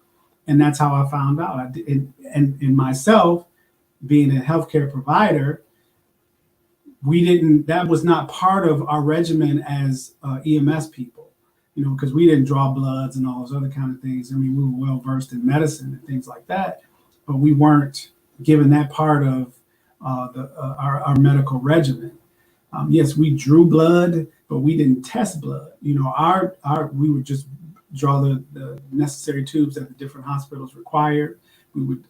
and that's how I found out. And myself, being a healthcare provider, that was not part of our regimen as EMS people, because we didn't draw bloods and all those other kind of things. I mean, we were well versed in medicine and things like that, but we weren't given that part of our medical regimen. Yes, we drew blood, but we didn't test blood. We would just draw the necessary tubes that the different hospitals required. We would,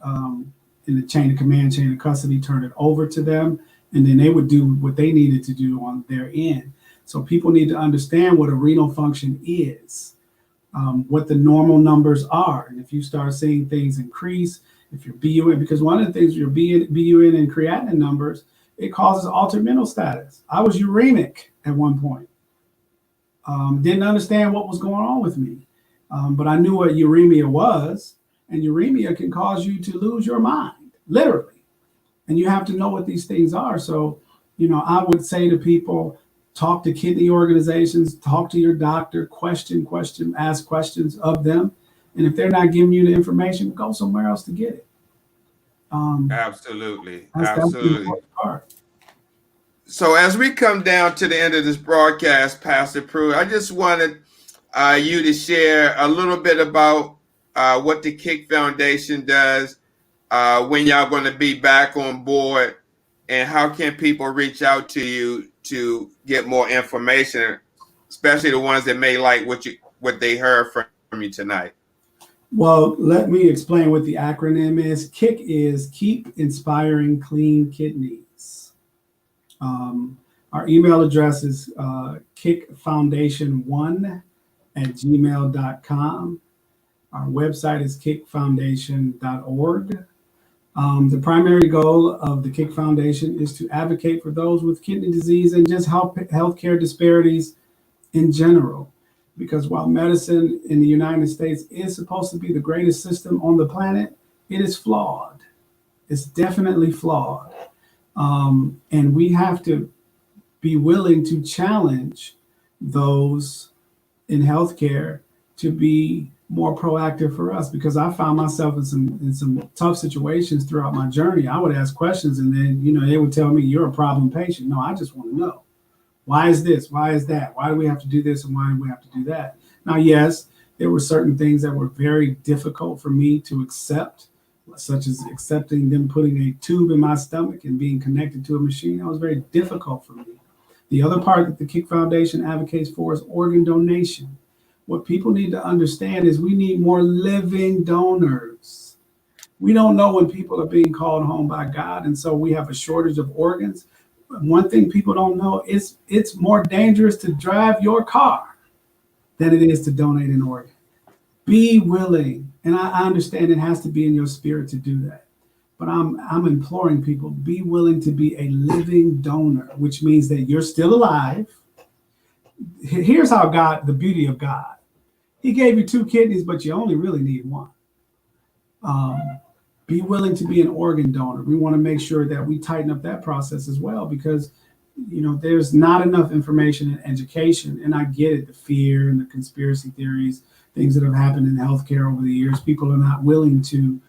in the chain of command, chain of custody, turn it over to them, and then they would do what they needed to do on their end. So people need to understand what a renal function is, what the normal numbers are. And if you start seeing things increase, if your BUN, because one of the things your BUN and creatinine numbers, it causes altered mental status. I was uremic at one point. Didn't understand what was going on with me, but I knew what uremia was, and uremia can cause you to lose your mind, literally. And you have to know what these things are. So, I would say to people, talk to kidney organizations, talk to your doctor, ask questions of them. And if they're not giving you the information, go somewhere else to get it. Absolutely. That's the important part. So as we come down to the end of this broadcast, Pastor Prude, I just wanted you to share a little bit about what the Kick Foundation does, when y'all going to be back on board, and how can people reach out to you to get more information, especially the ones that may like what they heard from you tonight. Well, let me explain what the acronym is. KICK is Keep Inspiring Clean Kidneys. Our email address is kickfoundation1@gmail.com. Our website is kickfoundation.org. The primary goal of the Kick Foundation is to advocate for those with kidney disease and just help healthcare disparities in general. Because while medicine in the United States is supposed to be the greatest system on the planet, it is flawed. It's definitely flawed. And we have to be willing to challenge those in healthcare to be more proactive for us, because I found myself in some tough situations throughout my journey. I would ask questions, and then they would tell me, you're a problem patient. No, I just want to know, why is this? Why is that? Why do we have to do this? And why do we have to do that? Now, yes, there were certain things that were very difficult for me to accept, such as accepting them putting a tube in my stomach and being connected to a machine. That was very difficult for me. The other part that the Kick Foundation advocates for is organ donation. What people need to understand is we need more living donors. We don't know when people are being called home by God, and so we have a shortage of organs. One thing people don't know is it's more dangerous to drive your car than it is to donate an organ. Be willing, and I understand it has to be in your spirit to do that. But I'm imploring people, be willing to be a living donor, which means that you're still alive. Here's how the beauty of God. He gave you 2 kidneys, but you only really need 1. Be willing to be an organ donor. We want to make sure that we tighten up that process as well, because there's not enough information and education. And I get it, the fear and the conspiracy theories, things that have happened in healthcare over the years. People are not willing to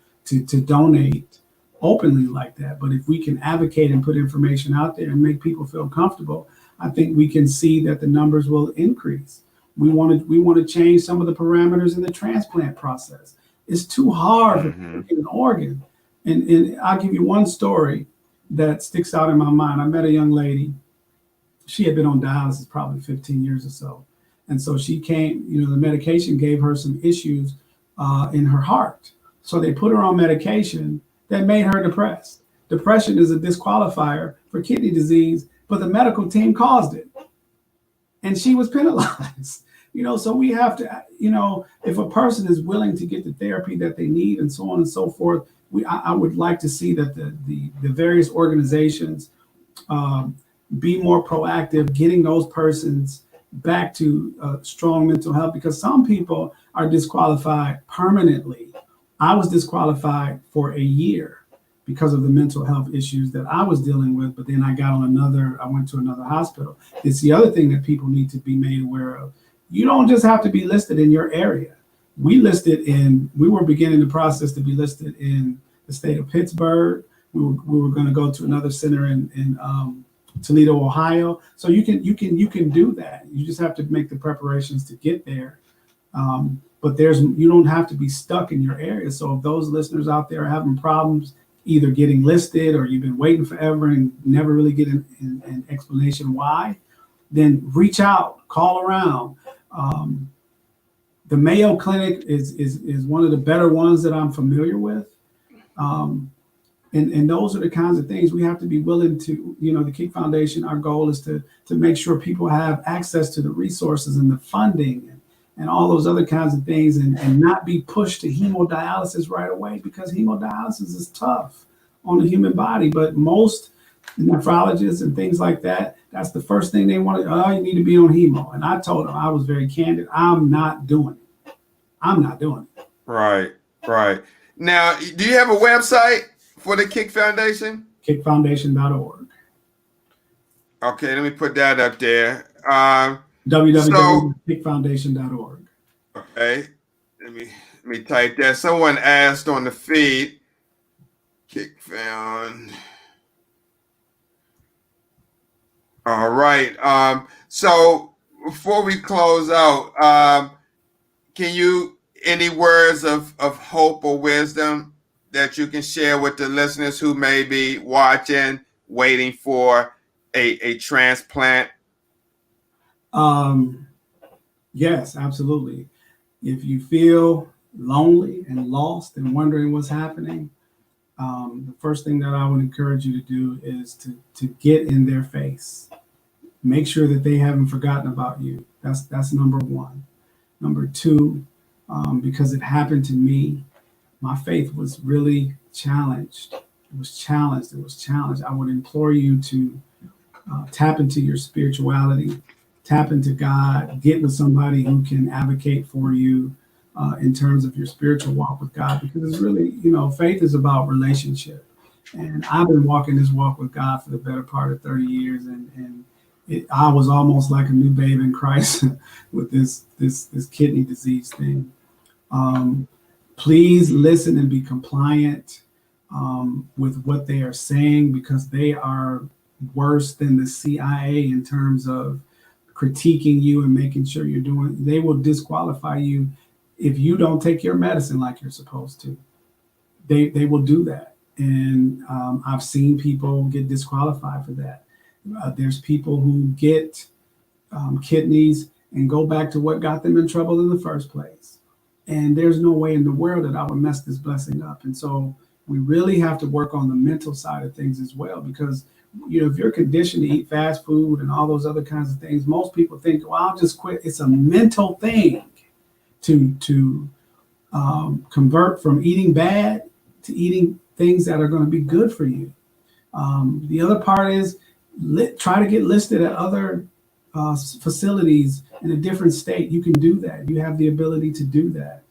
donate openly like that. But if we can advocate and put information out there and make people feel comfortable, I think we can see that the numbers will increase. We want to change some of the parameters in the transplant process. It's too hard to get an organ. And I'll give you one story that sticks out in my mind. I met a young lady. She had been on dialysis probably 15 years or so. And so she came, the medication gave her some issues in her heart. So they put her on medication that made her depressed. Depression is a disqualifier for kidney disease, but the medical team caused it. And she was penalized. So we have to, if a person is willing to get the therapy that they need and so on and so forth, I would like to see that the various organizations be more proactive, getting those persons back to strong mental health, because some people are disqualified permanently. I was disqualified for a year because of the mental health issues that I was dealing with, but then I went to another hospital. It's the other thing that people need to be made aware of. You don't just have to be listed in your area. We were beginning the process to be listed in the state of Pittsburgh. We were going to go to another center in Toledo, Ohio. So you can do that. You just have to make the preparations to get there. But you don't have to be stuck in your area. So if those listeners out there are having problems either getting listed, or you've been waiting forever and never really get an explanation why, then reach out, call around. The Mayo Clinic is one of the better ones that I'm familiar with. And those are the kinds of things we have to be willing to, the Kick Foundation, our goal is to make sure people have access to the resources and the funding and all those other kinds of things, and not be pushed to hemodialysis right away, because hemodialysis is tough on the human body. But most nephrologists and things like that, that's the first thing they want to, you need to be on hemo. And I told them, I was very candid, I'm not doing it. Right. Now, do you have a website for the Kick Foundation? Kickfoundation.org. Okay, let me put that up there. www.kickfoundation.org. Okay, let me type that. Someone asked on the feed, Kick Found. All right. So before we close out, can you any words of hope or wisdom that you can share with the listeners who may be watching, waiting for a transplant? Yes, absolutely. If you feel lonely and lost and wondering what's happening, the first thing that I would encourage you to do is to get in their face. Make sure that they haven't forgotten about you. That's number one. Number two, because it happened to me, my faith was really challenged. It was challenged. I would implore you to tap into your spirituality, tap into God, get with somebody who can advocate for you in terms of your spiritual walk with God, because it's really, faith is about relationship. And I've been walking this walk with God for the better part of 30 years. And I was almost like a new babe in Christ with this kidney disease thing. Please listen and be compliant with what they are saying, because they are worse than the CIA in terms of critiquing you and making sure you're doing. They will disqualify you if you don't take your medicine like you're supposed to. They will do that, and I've seen people get disqualified for that. There's people who get kidneys and go back to what got them in trouble in the first place. And there's no way in the world that I would mess this blessing up. And so we really have to work on the mental side of things as well, because if you're conditioned to eat fast food and all those other kinds of things, most people think, well, I'll just quit. It's a mental thing to convert from eating bad to eating things that are going to be good for you. The other part is try to get listed at other facilities in a different state. You can do that. You have the ability to do that.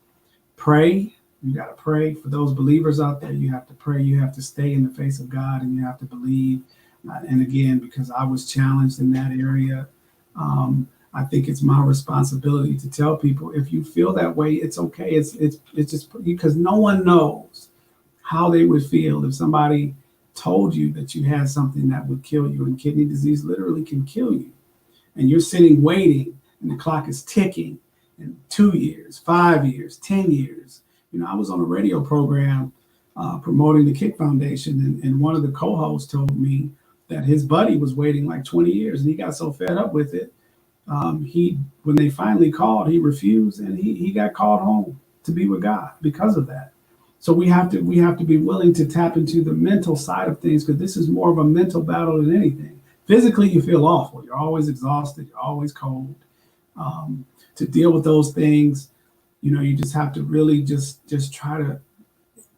Pray. You got to pray. For those believers out there, you have to pray. You have to stay in the face of God, and you have to believe. And again, because I was challenged in that area, I think it's my responsibility to tell people, if you feel that way, it's okay. It's just because no one knows how they would feel if somebody told you that you had something that would kill you. And kidney disease literally can kill you. And you're sitting waiting, and the clock is ticking. In 2 years, 5 years, 10 years. I was on a radio program promoting the Kick Foundation, and one of the co-hosts told me that his buddy was waiting like 20 years, and he got so fed up with it. When they finally called, he refused, and he got called home to be with God because of that. So we have to be willing to tap into the mental side of things, because this is more of a mental battle than anything. Physically, you feel awful. You're always exhausted. You're always cold. To deal with those things, you just have to really just try to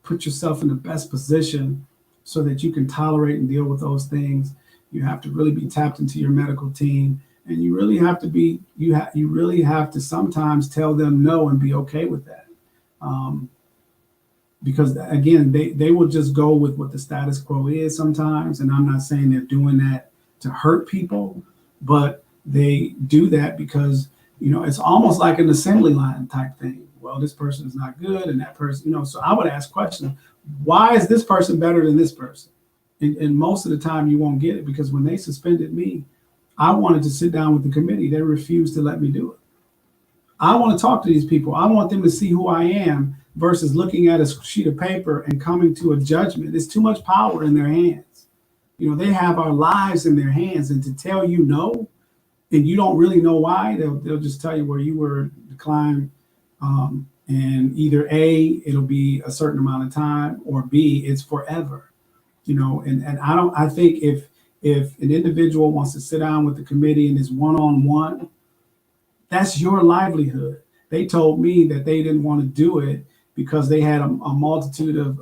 put yourself in the best position so that you can tolerate and deal with those things. You have to really be tapped into your medical team, and you really have to you really have to sometimes tell them no and be okay with that. Because again, they will just go with what the status quo is sometimes. And I'm not saying they're doing that to hurt people, but they do that because, it's almost like an assembly line type thing. Well, this person is not good, and that person, so I would ask questions. Why is this person better than this person? And most of the time you won't get it, because when they suspended me, I wanted to sit down with the committee. They refused to let me do it. I want to talk to these people. I want them to see who I am versus looking at a sheet of paper and coming to a judgment. There's too much power in their hands. They have our lives in their hands, and to tell you no, and you don't really know why, they'll just tell you where you were declined. And either A, it'll be a certain amount of time, or B, it's forever. And I think if an individual wants to sit down with the committee and is one-on-one, that's your livelihood. They told me that they didn't want to do it because they had a multitude of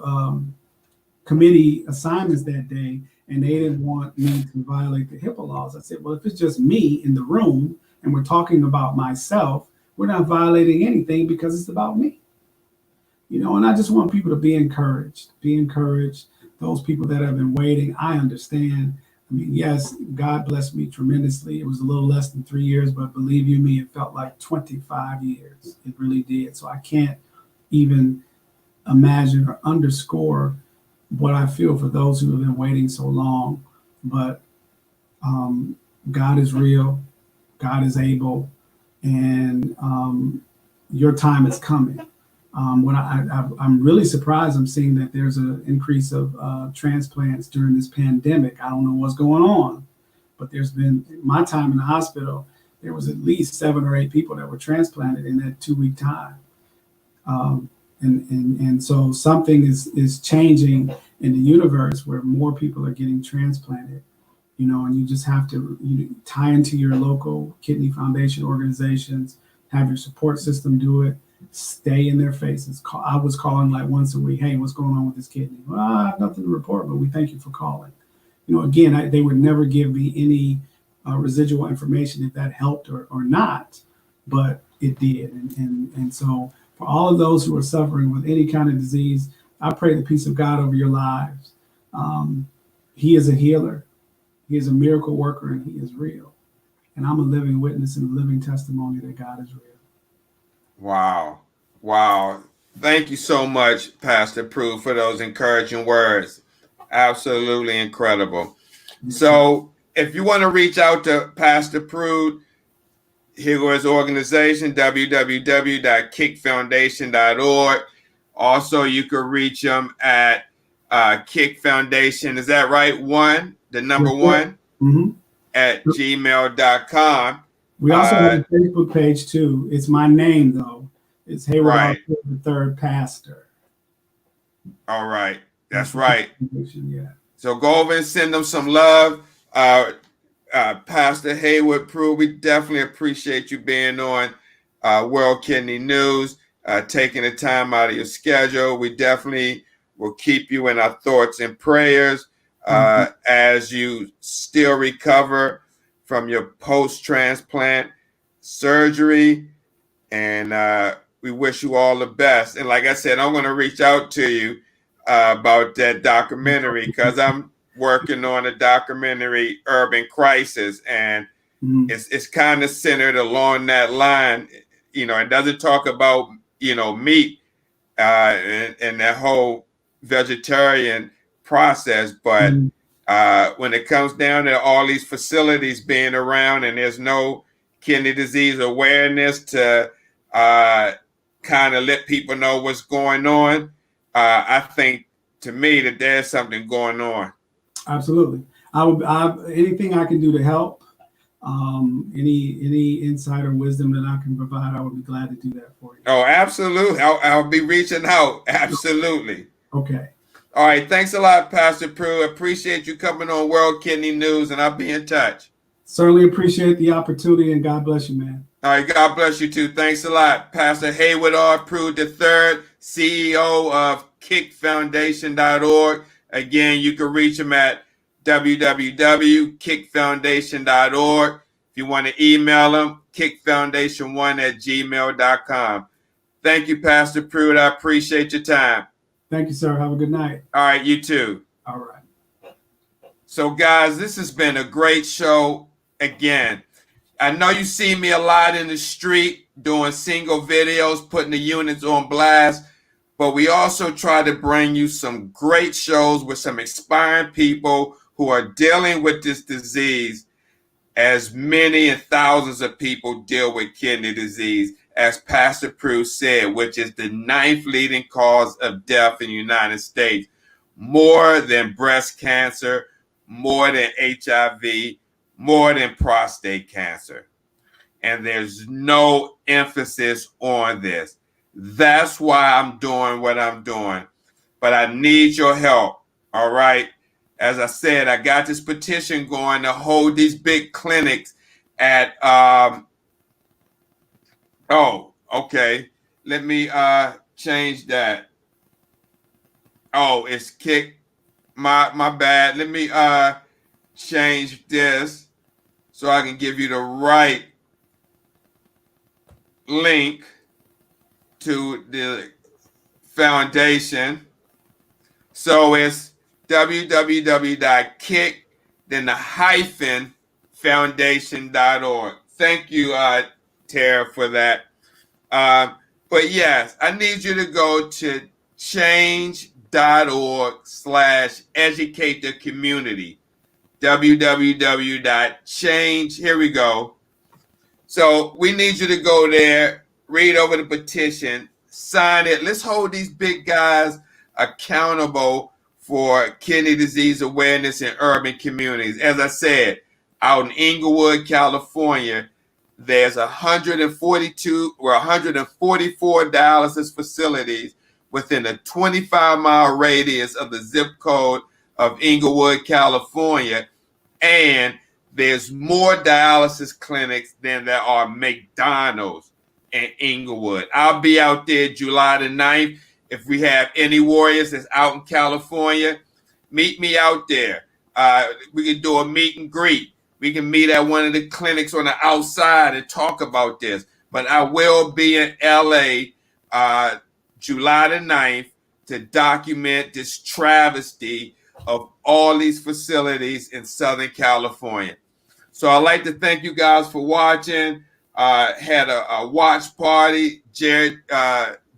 committee assignments that day, and they didn't want me to violate the HIPAA laws. I said, well, if it's just me in the room and we're talking about myself, we're not violating anything because it's about me. And I just want people to be encouraged. Those people that have been waiting, I understand. Yes, God blessed me tremendously. It was a little less than 3 years, but believe you me, it felt like 25 years. It really did. So I can't even imagine or underscore what I feel for those who have been waiting so long. But God is real. God is able. And your time is coming. I'm really surprised. I'm seeing that there's an increase of transplants during this pandemic. I don't know what's going on, but there's been, my time in the hospital, there was at least 7 or 8 people that were transplanted in that 2-week time. And so something is changing in the universe where more people are getting transplanted, and you just have to tie into your local kidney foundation organizations, have your support system do it, stay in their faces. I was calling like once a week, hey, what's going on with this kidney? Well, I have nothing to report, but we thank you for calling. Again, they would never give me any residual information if that helped or not, but it did. And so for all of those who are suffering with any kind of disease, I pray the peace of God over your lives. He is a healer. He is a miracle worker, and he is real. and I'm a living witness and a living testimony that God is real. Wow. Wow. Thank you so much, Pastor Prude, for those encouraging words. Absolutely incredible. So if you want to reach out to Pastor Prude, Heyward's organization, www.kickfoundation.org. Also, you could reach him at Kick Foundation. Is that right? The number one, mm-hmm. at gmail.com. We also have a Facebook page too. It's my name though. It's Heyward Right. III Pastor. All right. That's right. Yeah. So go over and send them some love. Pastor Heyward Prude, we definitely appreciate you being on World Kidney News, taking the time out of your schedule. We definitely will keep you in our thoughts and prayers as you still recover from your post-transplant surgery. And we wish you all the best. And like I said, I'm going to reach out to you about that documentary because I'm working on a documentary, Urban Crisis, and it's kind of centered along that line. You know, it doesn't talk about, meat and that whole vegetarian process, but when it comes down to all these facilities being around and there's no kidney disease awareness to kind of let people know what's going on, I think, to me, that there's something going on. Absolutely. Anything I can do to help, any insight or wisdom that I can provide, I would be glad to do that for you. Oh, absolutely. I'll be reaching out. Absolutely. Okay. All right. Thanks a lot, Pastor Prude. Appreciate you coming on World Kidney News, and I'll be in touch. Certainly appreciate the opportunity, and God bless you, man. All right. God bless you, too. Thanks a lot. Pastor Heyward R. Prude III, CEO of kickfoundation.org. Again, you can reach him at www.kickfoundation.org. If you want to email him, kickfoundation1@gmail.com. Thank you, Pastor Prude. I appreciate your time. Thank you, sir. Have a good night. All right, you too. All right. So, guys, this has been a great show again. I know you see me a lot in the street doing single videos, putting the units on blast, but we also try to bring you some great shows with some inspiring people who are dealing with this disease, as many and thousands of people deal with kidney disease, as Pastor Prude said, which is the 9th leading cause of death in the United States, more than breast cancer, more than HIV, more than prostate cancer. And there's no emphasis on this. That's why I'm doing what I'm doing. But I need your help, all right? As I said, I got this petition going to hold these big clinics at, okay. Let me change that. Oh, it's kick. My bad. Let me change this so I can give you the right link to the foundation. So it's www.kick, then the -foundation.org. Thank you, Tara, for that. But yes, I need you to go to change.org/educate the community. www.change. Here we go. So we need you to go there, read over the petition, sign it. Let's hold these big guys accountable for kidney disease awareness in urban communities. As I said, out in Inglewood, California, there's 144 dialysis facilities within a 25-mile radius of the zip code of Inglewood, California. And there's more dialysis clinics than there are McDonald's in Inglewood. I'll be out there July the 9th. If we have any warriors that's out in California, meet me out there. We can do a meet and greet. We can meet at one of the clinics on the outside and talk about this. But I will be in LA July the 9th to document this travesty of all these facilities in Southern California. So I'd like to thank you guys for watching. Had a watch party. Jared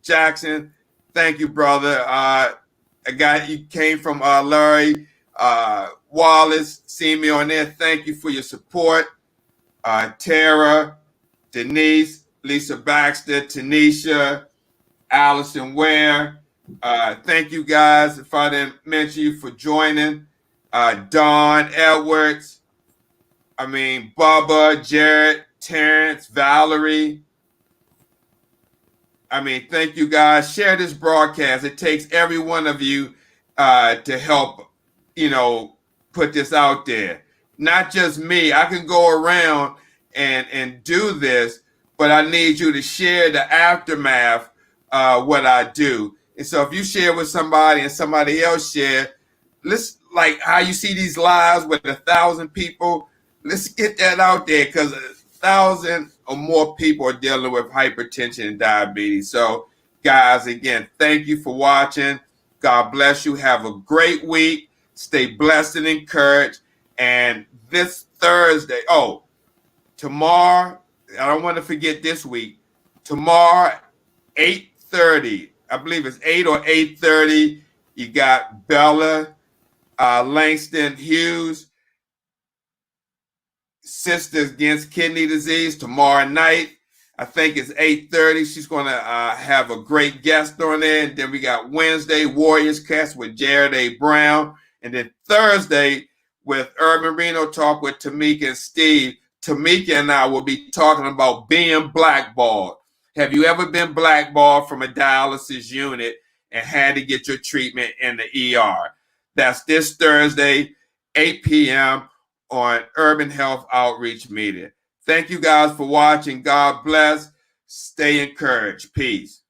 Jackson, thank you, brother. A guy you came from Larry Wallace, seeing me on there. Thank you for your support. Tara, Denise, Lisa Baxter, Tanisha, Allison Ware. Thank you guys. If I didn't mention you, for joining. Dawn Edwards. Bubba, Jared, Terrence, Valerie. Thank you guys. Share this broadcast. It takes every one of you to help, put this out there. Not just me. I can go around and do this, but I need you to share the aftermath what I do. And so if you share with somebody and somebody else share, let's, like how you see these lives with 1,000 people, let's get that out there, because 1,000 or more people are dealing with hypertension and diabetes. So guys, again, thank you for watching. God bless you. Have a great week. Stay blessed and encouraged. And this Thursday, tomorrow, I don't want to forget this week, tomorrow, 8:30, I believe it's 8 or 8:30, you got Bella Langston Hughes, Sisters Against Kidney Disease, tomorrow night. I think it's 8:30. She's going to have a great guest on there. And then we got Wednesday, Warriors Cast with Jared A. Brown. And then Thursday, with Urban Reno Talk with Tamika and Steve, Tamika and I will be talking about being blackballed. Have you ever been blackballed from a dialysis unit and had to get your treatment in the ER? That's this Thursday, 8 p.m. on Urban Health Outreach Media. Thank you guys for watching. God bless. Stay encouraged. Peace.